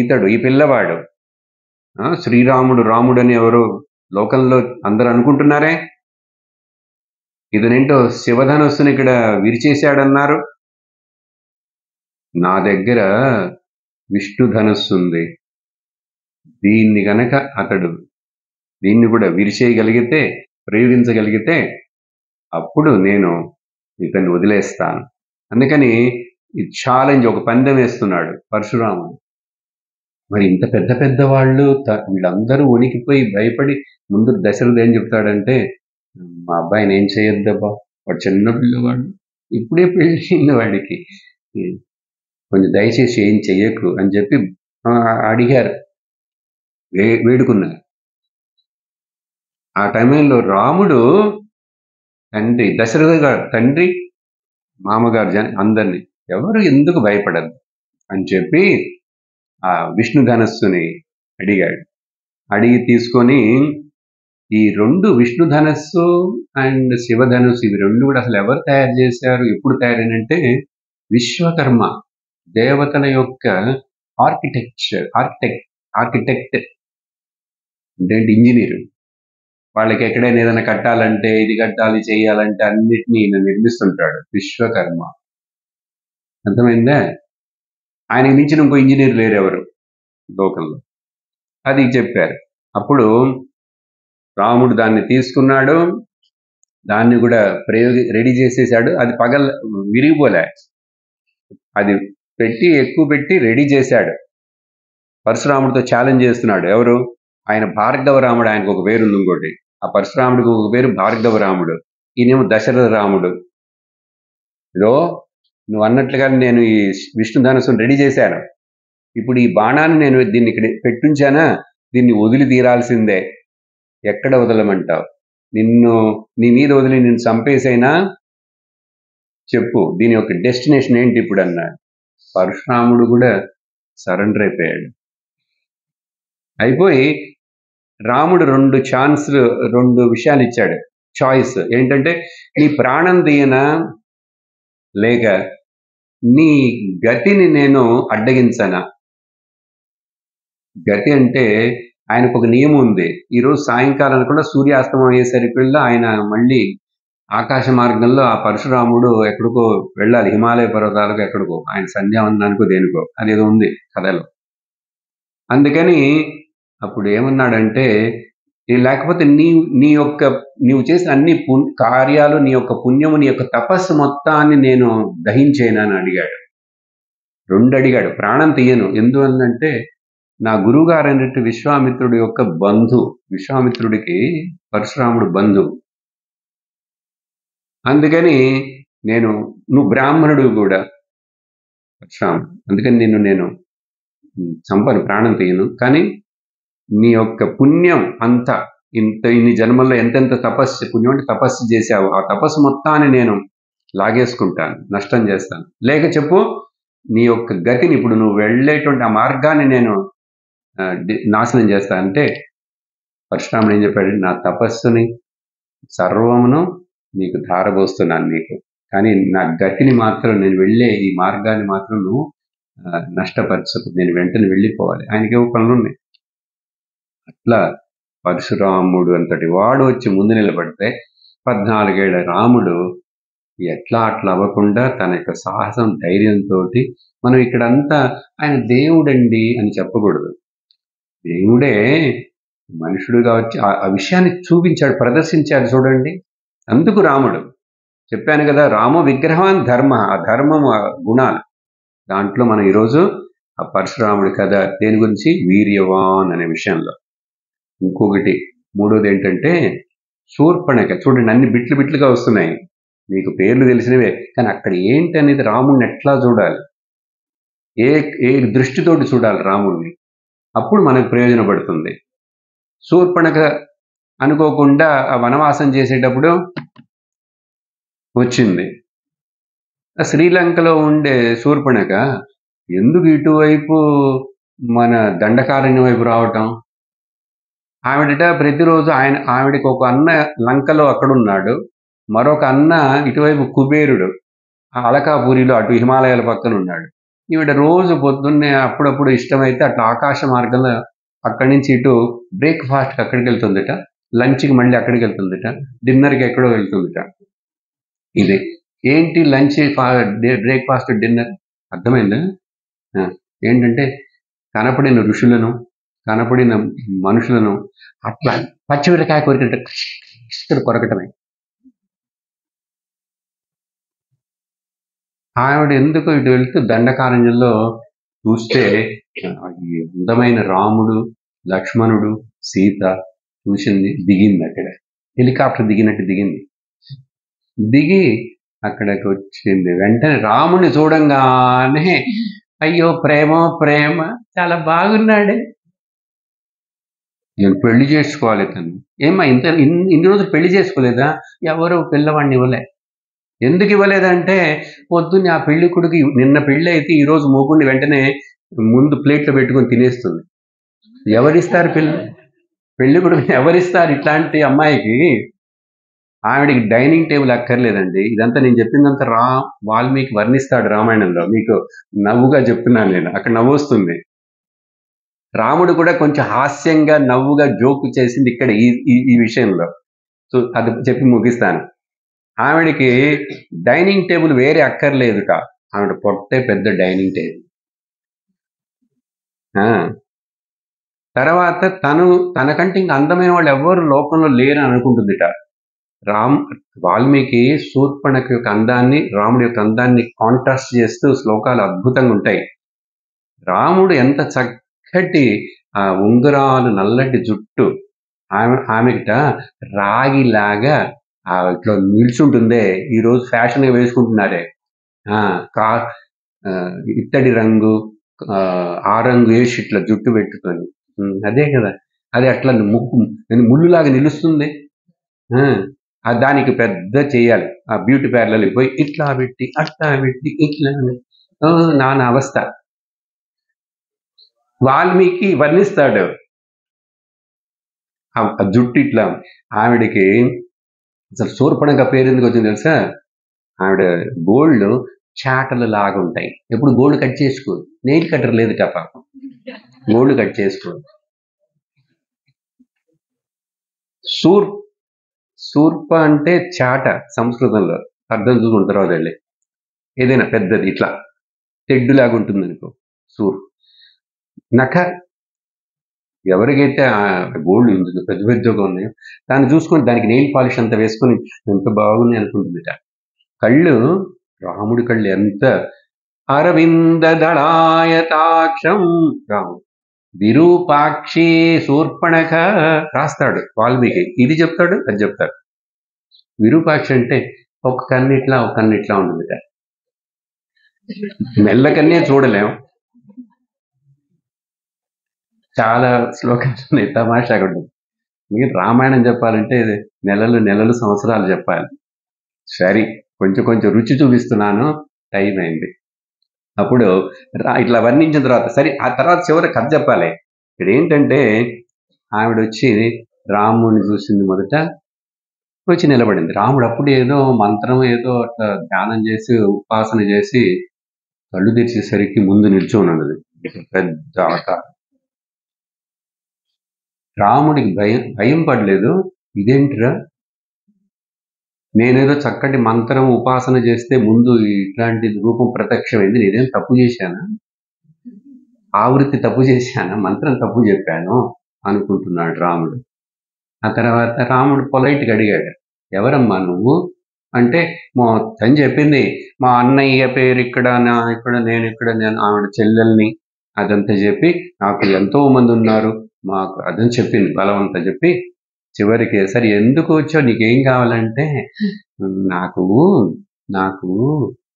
ఇతడు, ఈ పిల్లవాడు శ్రీరాముడు, రాముడు అని ఎవరు లోకంలో అందరూ అనుకుంటున్నారే, ఇదనేంటో శివధనుస్సుని ఇక్కడ విరిచేశాడన్నారు. నా దగ్గర విష్ణు ధనుస్సు ఉంది. దీన్ని గనక అతడు దీన్ని కూడా విరిచేయగలిగితే, ప్రయోగించగలిగితే అప్పుడు నేను ఇతన్ని వదిలేస్తాను. అందుకని ఈ ఛాలెంజ్, ఒక పందెం వేస్తున్నాడు పరశురాముడు. మరి ఇంత పెద్ద పెద్ద వాళ్ళు వీళ్ళందరూ వణికిపోయి భయపడి ముందు దశరథుడు ఏం చెప్తాడంటే, మా అబ్బాయిని ఏం చేయొద్దబ్బా, వాడు చిన్న పిల్లవాడు, ఇప్పుడే పెళ్ళింది వాడికి, కొంచెం దయచేసి ఏం చెయ్యకు అని చెప్పి అడిగారు, వేడుకున్నారు. ఆ టైంలో రాముడు తండ్రి, దశరథ గారు తండ్రి, మామగారు అందరినీ ఎవరు ఎందుకు భయపడదు అని చెప్పి ఆ విష్ణు ధనస్సుని అడిగాడు. అడిగి తీసుకొని ఈ 2 విష్ణు ధనస్సు అండ్ శివధనస్సు, ఇవి 2 కూడా అసలు ఎవరు తయారు చేశారు, ఎప్పుడు తయారైనంటే విశ్వకర్మ, దేవతల యొక్క ఆర్కిటెక్ట్ అంటే ఇంజనీరు. వాళ్ళకి ఎక్కడైనా ఏదైనా కట్టాలంటే, ఇది కట్టాలి, చేయాలంటే అన్నిటినీ ఈయన నిర్మిస్తుంటాడు, విశ్వకర్మ. అర్థమైందా? ఆయనకి మించిన ఇంకో ఇంజనీర్ లేరెవరు లోకంలో. అది చెప్పారు. అప్పుడు రాముడు దాన్ని తీసుకున్నాడు, దాన్ని కూడా రెడీ చేసేసాడు. అది విరిగిపోలే, అది ఎక్కువ పెట్టి రెడీ చేశాడు. పరశురాముడితో ఛాలెంజ్ చేస్తున్నాడు. ఎవరు? ఆయన భార్గవ రాముడు, ఆయనకు ఒక పేరు ఉంది ఇంకోటి. ఆ పరశురాముడికి ఒక పేరు భార్గవ రాముడు, ఈయనేమో దశరథ రాముడు. ఇదో నువ్వు అన్నట్లుగా నేను ఈ విష్ణు ధనుస్సును రెడీ చేశాను. ఇప్పుడు ఈ బాణాన్ని నేను దీన్ని ఇక్కడ పెట్టుంచానా, దీన్ని వదిలి తీరాల్సిందే. ఎక్కడ వదలమంటావు? నీ మీద వదిలి నిన్ను చంపేసైనా చెప్పు, దీని యొక్క డెస్టినేషన్ ఏంటి ఇప్పుడు అన్నాడు. పరశురాముడు కూడా సరెండర్ అయిపోయి రాముడు 2 విషయాలు ఇచ్చాడు, చాయిస్ ఏంటంటే, నీ ప్రాణం తీయనా లేక నీ గతిని నేను అడ్డగించనా. గతి అంటే ఆయనకు ఒక నియమం ఉంది. ఈరోజు సాయంకాలం కూడా సూర్యాస్తమం అయ్యేసరికల్లా ఆయన మళ్ళీ ఆకాశ మార్గంలో ఆ పరశురాముడు ఎక్కడికో వెళ్ళాలి, హిమాలయ పర్వతాలకు ఎక్కడికో, ఆయన సంధ్యావందనానికో దేనికో, అదేదో ఉంది కథలో. అందుకని అప్పుడు ఏమన్నాడంటే, లేకపోతే నీవు చేసిన అన్ని కార్యాలు, నీ యొక్క పుణ్యము, నీ యొక్క తపస్సు మొత్తాన్ని నేను దహించేనని అడిగాడు. 2 అడిగాడు. ప్రాణం తీయను, ఎందువల్లంటే నా గురువు గారు అన్నట్టు విశ్వామిత్రుడి యొక్క బంధు, విశ్వామిత్రుడికి పరశురాముడు బంధువు. అందుకని నువ్వు బ్రాహ్మణుడు కూడా పరశురాముడు, అందుకని నేను చంపను, ప్రాణం తీయను. కానీ నీ యొక్క పుణ్యం అంతా, ఇన్ని జన్మల్లో ఎంతెంత పుణ్యం అంటే తపస్సు చేశావు, ఆ తపస్సు మొత్తాన్ని నేను లాగేసుకుంటాను, నష్టం చేస్తాను. లేక చెప్పు, నీ యొక్క గతిని, ఇప్పుడు నువ్వు వెళ్ళేటువంటి ఆ మార్గాన్ని నేను నాశనం చేస్తా అంటే పరశురాముడు ఏం చెప్పాడు, నా తపస్సుని సర్వమును నీకు ధారపోస్తున్నాను నీకు, కానీ నా గతిని మాత్రం, నేను వెళ్ళే ఈ మార్గాన్ని మాత్రం నువ్వు నష్టపరచకు, నేను వెంటనే వెళ్ళిపోవాలి, ఆయనకేవో పనులు ఉన్నాయి. అట్లా పరశురాముడు అంతటి వాడు వచ్చి ముందు నిలబడితే 14 ఏళ్ల రాముడు ఎట్లా అట్లా అవ్వకుండా తన యొక్క సాహసం, ధైర్యంతో, మనం ఇక్కడంతా ఆయన దేవుడండి అని చెప్పకూడదు, దేవుడే మనుషుడుగా వచ్చి ఆ విషయాన్ని చూపించాడు, ప్రదర్శించాడు చూడండి. అందుకు రాముడు, చెప్పాను కదా, రామ విగ్రహం ధర్మ, ఆ ధర్మం, ఆ గుణాలు, దాంట్లో మనం ఈరోజు ఆ పరశురాముడి కథ దేని గురించి, వీర్యవాన్ అనే విషయంలో. ఇంకొకటి మూడోది ఏంటంటే శూర్పణఖ, చూడండి అన్ని బిట్లు బిట్లుగా వస్తున్నాయి, మీకు పేర్లు తెలిసినవే, కానీ అక్కడ ఏంటి అనేది రాముడిని ఎట్లా చూడాలి, ఏ దృష్టితోటి చూడాలి రాముడిని, అప్పుడు మనకు ప్రయోజనపడుతుంది. శూర్పణఖ అనుకోకుండా ఆ వనవాసం చేసేటప్పుడు వచ్చింది. శ్రీలంకలో ఉండే శూర్పణఖ ఎందుకు ఇటువైపు మన దండకారణ్యం వైపు రావటం, ఆవిడట ప్రతిరోజు ఆవిడకి ఒక అన్న లంకలో అక్కడున్నాడు, మరొక అన్న ఇటువైపు కుబేరుడు ఆ అలకాపురిలో అటు హిమాలయాల పక్కన ఉన్నాడు. ఈవిడ రోజు పొద్దున్నే అప్పుడప్పుడు ఇష్టమైతే అట్లా ఆకాశ మార్గంలో అక్కడి నుంచి ఇటు బ్రేక్ఫాస్ట్కి అక్కడికి వెళ్తుందిట, లంచ్కి మళ్ళీ అక్కడికి వెళ్తుందిట, డిన్నర్కి ఎక్కడో వెళ్తుందిట. ఇది ఏంటి లంచ్, బ్రేక్ఫాస్ట్, డిన్నర్, అర్థమైందా? ఏంటంటే కనపడిన ఋషులను, కనపడిన మనుషులను అట్లా పచ్చిమిరకాయ కొరికినట్టు ఇక్కడ కొరకటమే. ఆవిడ ఎందుకు ఇటు వెళ్తూ దండకారణ్యంలో చూస్తే అందమైన రాముడు, లక్ష్మణుడు, సీత చూసింది, దిగింది, అక్కడ హెలికాప్టర్ దిగినట్టు దిగింది, దిగి అక్కడికి వచ్చింది. వెంటనే రాముని చూడంగానే అయ్యో ప్రేమ ప్రేమ, చాలా బాగున్నాడే, నేను పెళ్లి చేసుకోవాలి తను. ఏమ్మా ఇన్ని రోజులు పెళ్లి చేసుకోలేదా? ఎవరు పిల్లవాడిని ఇవ్వలే. ఎందుకు ఇవ్వలేదంటే పొద్దున్నే ఆ పెళ్లి కొడుకు నిన్న పెళ్లి అయితే ఈరోజు మూకుడిని వెంటనే ముందు ప్లేట్లో పెట్టుకొని తినేస్తుంది. ఎవరిస్తారు పెళ్లి కొడుకు ఎవరిస్తారు ఇట్లాంటి అమ్మాయికి? ఆవిడికి డైనింగ్ టేబుల్ అక్కర్లేదండి. ఇదంతా నేను చెప్పిందంతా వాల్మీకి వర్ణిస్తాడు రామాయణంలో, మీకు నవ్వుగా చెప్తున్నాను నేను, అక్కడ నవ్వు వస్తుంది. రాముడు కూడా కొంచెం హాస్యంగా నవ్వుగా జోకు చేసింది ఇక్కడ ఈ విషయంలో. సో అది చెప్పి ముగిస్తాను. ఆవిడికి డైనింగ్ టేబుల్ వేరే అక్కర్లేదుట, ఆవిడ పొట్టే పెద్ద డైనింగ్ టేబుల్. తర్వాత తనకంటే ఇంక అందమైన వాళ్ళు ఎవ్వరు లోకంలో లేరు అనుకుంటుందిట. వాల్మీకి శూర్పణఖ యొక్క అందాన్ని, రాముడి యొక్క అందాన్ని కాంట్రాస్ట్ చేస్తూ శ్లోకాలు అద్భుతంగా ఉంటాయి. రాముడు ఎంత చక్కటి ఆ ఉంగరాలు, నల్లటి జుట్టు, ఆమెకిట రాగిలాగా ఇట్లా నిల్చుంటుందే, ఈరోజు ఫ్యాషన్గా వేసుకుంటున్నారే, ఇత్తడి రంగు, ఆ రంగు వేసి ఇట్లా జుట్టు పెట్టుకొని, అదే కదా, అది అట్లా ముళ్ళులాగా నిలుస్తుంది. దానికి పెద్ద చేయాలి, ఆ బ్యూటీ పార్లర్కి పోయి ఇట్లా పెట్టి అట్లా పెట్టి ఇట్లా, నాన్న అవస్థ. వాల్మీకి వర్ణిస్తాడు ఆ జుట్టు ఇట్లా. ఆవిడకి అసలు శూర్పణఖ పేరు ఎందుకు వచ్చింది తెలుసా? ఆవిడ గోల్డ్ చాటలు లాగా ఉంటాయి, ఎప్పుడు గోల్డ్ కట్ చేసుకో, నెయిల్ కట్టర్ లేదు పాపం, గోల్డ్ కట్ చేసుకో. శూర్ప అంటే చాట సంస్కృతంలో, అర్థం చూసుకున్న తర్వాత వెళ్ళి ఏదైనా పెద్దది ఇట్లా తెడ్డులాగా ఉంటుంది అనుకో నఖ. ఎవరికైతే గోల్డ్ పెద్ద పెద్దగా ఉన్నాయో దాన్ని చూసుకొని దానికి నెయిల్ పాలిష్ అంతా వేసుకొని ఎంత బాగుంది అనుకుంటుందిట. కళ్ళు, రాముడి కళ్ళు ఎంత అరవింద దళాయతాక్షం, రాముడు విరూపాక్షి శూర్పణఖ రాస్తాడు వాల్మీకి, ఇది చెప్తాడు అది చెప్తాడు. విరూపాక్షి అంటే ఒక కన్నిట్లా ఒక కన్నిట్లా ఉంటుందిట, మెల్లకన్నే చూడలేం. చాలా శ్లోకాలు ఉన్నాయి, తమాషాగా ఉంటుంది. మీరు రామాయణం చెప్పాలంటే నెలలు సంవత్సరాలు చెప్పాలి. సరే, కొంచెం రుచి చూపిస్తున్నాను, టైం అయింది. అప్పుడు ఇట్లా వర్ణించిన తర్వాత సరే ఆ తర్వాత చివరి కథ చెప్పాలి. ఇక్కడ ఏంటంటే ఆవిడ వచ్చి రాముడిని చూసింది మొదట, వచ్చి నిలబడింది. రాముడు అప్పుడు ఏదో మంత్రం ఏదో అట్లా ధ్యానం చేసి ఉపాసన చేసి కళ్ళు తెరిచేసరికి ముందు నిల్చొని ఉన్నది పెద్ద ఆకారం. రాముడికి భయం పడలేదు. ఇదేంటిరా, నేనేదో చక్కటి మంత్రం ఉపాసన చేస్తే ముందు ఇట్లాంటి రూపం ప్రత్యక్షమైంది, నేనేం తప్పు చేశానా, ఆవృత్తి తప్పు చేశానా, మంత్రం తప్పు చెప్పాను అనుకుంటున్నాడు రాముడు. ఆ తర్వాత రాముడు పొలైట్గా అడిగాడు, ఎవరమ్మా నువ్వు అంటే మొత్తం చెప్పింది. మా అన్నయ్య పేరు ఇక్కడ, నేను ఇక్కడ, నేను ఆవిడ చెల్లెల్ని, అదంతా చెప్పి నాకు ఎంతో మంది ఉన్నారు మాకు అదని చెప్పింది బలవంత చెప్పి. చివరికి సరే ఎందుకు వచ్చావు, నీకేం కావాలంటే నాకు నాకు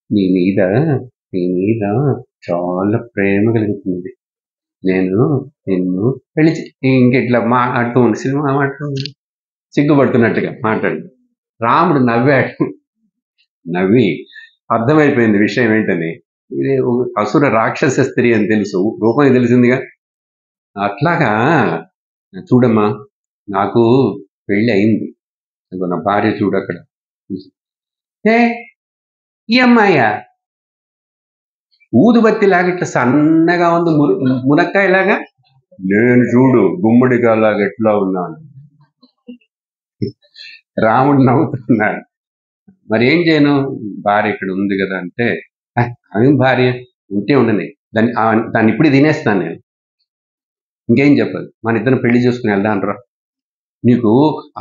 నీ మీద చాలా ప్రేమ కలుగుతుంది, నేను నిన్ను పెళ్లి ఇంకెట్లా మాట్లాడుతూ ఉండి సినిమా మాట్లాడు సిగ్గుపడుతున్నట్టుగా మాట్లాడు. రాముడు నవ్వాడు. నవ్వి అర్థమైపోయింది విషయం ఏంటని, ఇది అసుర రాక్షస స్త్రీ అని తెలుసు, రూపం తెలిసిందిగా. అట్లాగా చూడమ్మా, నాకు పెళ్ళి అయింది, నా భార్య చూడు అక్కడ. ఏ ఈ అమ్మాయ ఊదుబత్తిలాగా ఇట్లా సన్నగా ఉంది, మునక్కాయలాగా, నేను చూడు గుమ్మడికాయలాగా ఎట్లా ఉన్నాను. రాముడు నవ్వుతున్నాడు. మరి ఏం చేయను, భార్య ఇక్కడ ఉంది కదా అంటే, అవి భార్య ఉంటే ఉండని, దాన్ని ఇప్పుడు తినేస్తాను నేను, ఇంకేం చెప్పదు, మన ఇద్దరం పెళ్లి చేసుకుని వెళ్దాంట్రా, నీకు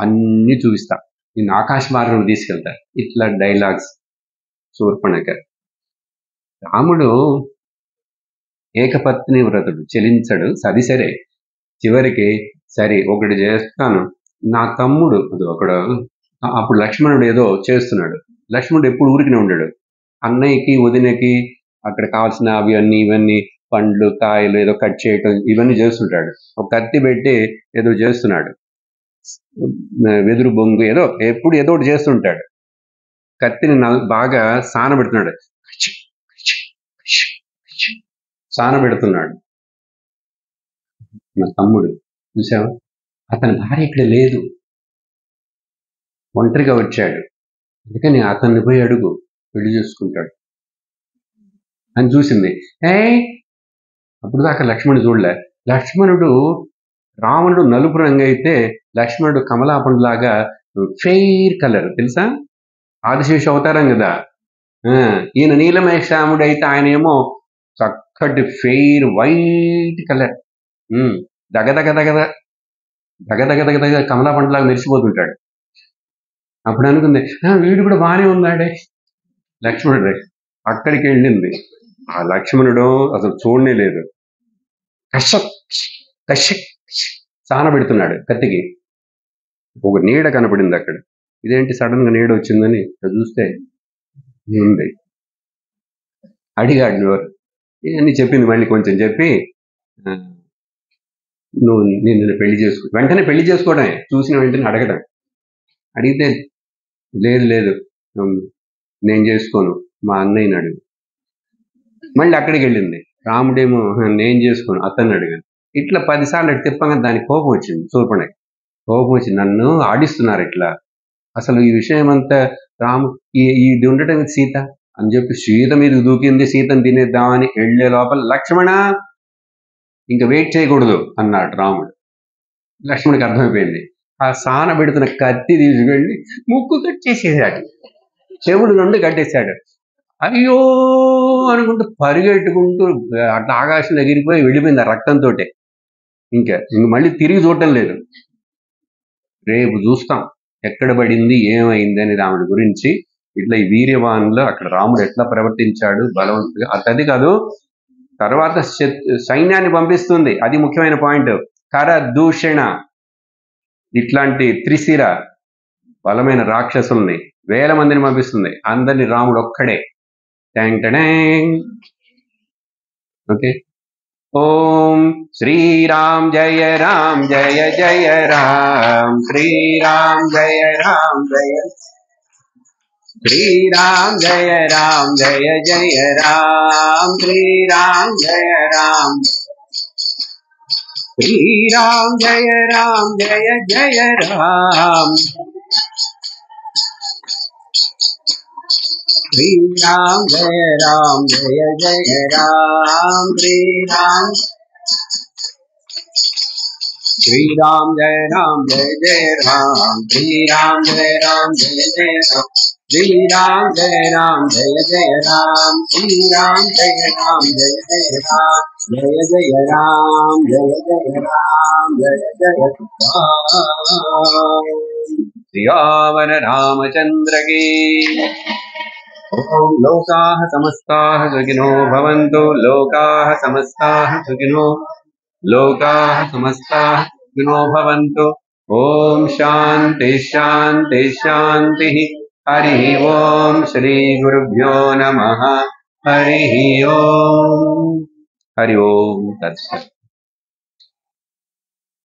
అన్నీ చూపిస్తా, నేను ఆకాశ మార్గం తీసుకెళ్తా. ఇట్లా డైలాగ్స్ శూర్పణఖ. రాముడు ఏకపత్ని వ్రతుడు, చెలించడు, సది సరే. చివరికి సరే ఒకటి చేస్తాను, నా తమ్ముడు ఒకడు, అప్పుడు లక్ష్మణుడు ఏదో చేస్తున్నాడు. లక్ష్మణుడు ఎప్పుడు ఊరికినే ఉండాడు, అన్నయ్యకి వదినకి అక్కడ కావాల్సిన అవి అన్ని ఇవన్నీ పండ్లు కాయలు ఏదో కట్ చేయటం ఇవన్నీ చేస్తుంటాడు. ఒక కత్తి పెట్టి ఏదో చేస్తున్నాడు, వెదురు బొంగు ఏదో ఎప్పుడు ఏదో ఒకటి చేస్తుంటాడు. కత్తిని బాగా సానబెడుతున్నాడు, సానబెడుతున్నాడు. నా తమ్ముడు చూసావా, అతని భార్య ఇక్కడ లేదు, ఒంటరిగా వచ్చాడు, అందుకని అతన్ని పోయి అడుగు, పెళ్లి చేసుకుంటాడు అని చూసింది. అప్పుడు దాకా లక్ష్మణుడు చూడలే. లక్ష్మణుడు, రావణుడు నలుపు రంగు అయితే లక్ష్మణుడు కమలాపండులాగా ఫెయిర్ కలర్, తెలుసా, ఆదిశేషు అవతారం కదా. ఈయన నీలమేషాముడు అయితే ఆయన ఏమో చక్కటి ఫెయిర్ వైట్ కలర్, దగదగ దగద దగదగ దగదగ కమలాపండులాగా మెరిసిపోతుంటాడు. అప్పుడు అనుకుంది, వీడు కూడా బాగానే ఉన్నాడే లక్ష్మణుడు. అక్కడికి వెళ్ళింది. ఆ లక్ష్మణుడు అసలు చూడనే లేదు, కశ్యక్ సానబెడుతున్నాడు కత్తికి. ఒక నీడ కనపడింది అక్కడ. ఇదేంటి సడన్ గా నీడ వచ్చిందని చూస్తే ఉంది. అడిగాడు ఎవరు ఇవన్నీ చెప్పింది. మళ్ళీ కొంచెం చెప్పి, నువ్వు నిన్ను పెళ్లి చేసుకో, వెంటనే పెళ్లి చేసుకోవడమే, చూసిన వెంటనే అడగడం. అడిగితే లేదు నేను చేసుకోను, మా అన్నయ్యని అడుగు. మళ్ళీ అక్కడికి వెళ్ళింది. రాముడేమో నేను చేసుకోను, అతన్ని అడిగాను. ఇట్లా 10 సార్లు అటు తిప్పగా దానికి కోపం వచ్చింది. శూర్పణఖ కోపం వచ్చి, నన్ను ఆడిస్తున్నారు ఇట్లా, అసలు ఈ విషయం అంతా ఇది ఉండటం సీత అని చెప్పి సీత మీద దూకింది. సీతను తినేద్దామని వెళ్ళే లోపల లక్ష్మణ ఇంకా వెయిట్ చేయకూడదు అన్నాడు రాముడు. లక్ష్మణుడికి అర్థమైపోయింది. ఆ సాన పెడుతున్న కత్తి తీసుకెళ్ళి ముక్కు కట్టేసేసాడు, చెవుడు నుండి కట్టేశాడు. అయ్యో అనుకుంటూ పరిగెట్టుకుంటూ అట్లా ఆకాశం ఎగిరిపోయి వెళ్ళిపోయింది ఆ రక్తంతో. ఇంక మళ్ళీ తిరిగి చూడటం లేదు. రేపు చూస్తాం ఎక్కడ పడింది ఏమైంది అని రాముడి గురించి. ఇట్లా ఈ వీర్యవాన్లో అక్కడ రాముడు ఎట్లా ప్రవర్తించాడు బలవంతుగా, అది కాదు. తర్వాత సైన్యాన్ని పంపిస్తుంది, అది ముఖ్యమైన పాయింట్. కర దూషణ ఇట్లాంటి త్రిశిర బలమైన రాక్షసుల్ని 1000 మందిని పంపిస్తుంది. అందరినీ రాముడు ఒక్కడే. ఓకే. ఓం శ్రీరామ్ జయ రామ్ జయ జయ రామ్, శ్రీరామ్ జయ రామ్ జయ Shri Ram Jaya Ram Jaya Jaya Ram Shri Ram Jaya Ram Shri Ram Jaya Ram Jaya Jaya Ram Shri Ram Jaya Ram Jaya Jaya Ram Shri Ram Shri Ram Jaya Ram Jaya Jaya Ram Shri Ram Jaya Ram Jaya Jaya Ram Shri Ram Jaya Ram Jaya Jaya Ram Shri Ram Jaya Ram Jaya Jaya Ram Jaya Jaya Ram Jaya Jaya Ram Jaya Jaya Ram Siyavan Ramachandra ki Om Lokaah Samastah Sukhino Bhavantu Lokaah Samastah Sukhino Bhavantu Om Shanti Shanti Shanti Hari Om Shri Gurubhyo Namaha Hari Om Tat Sat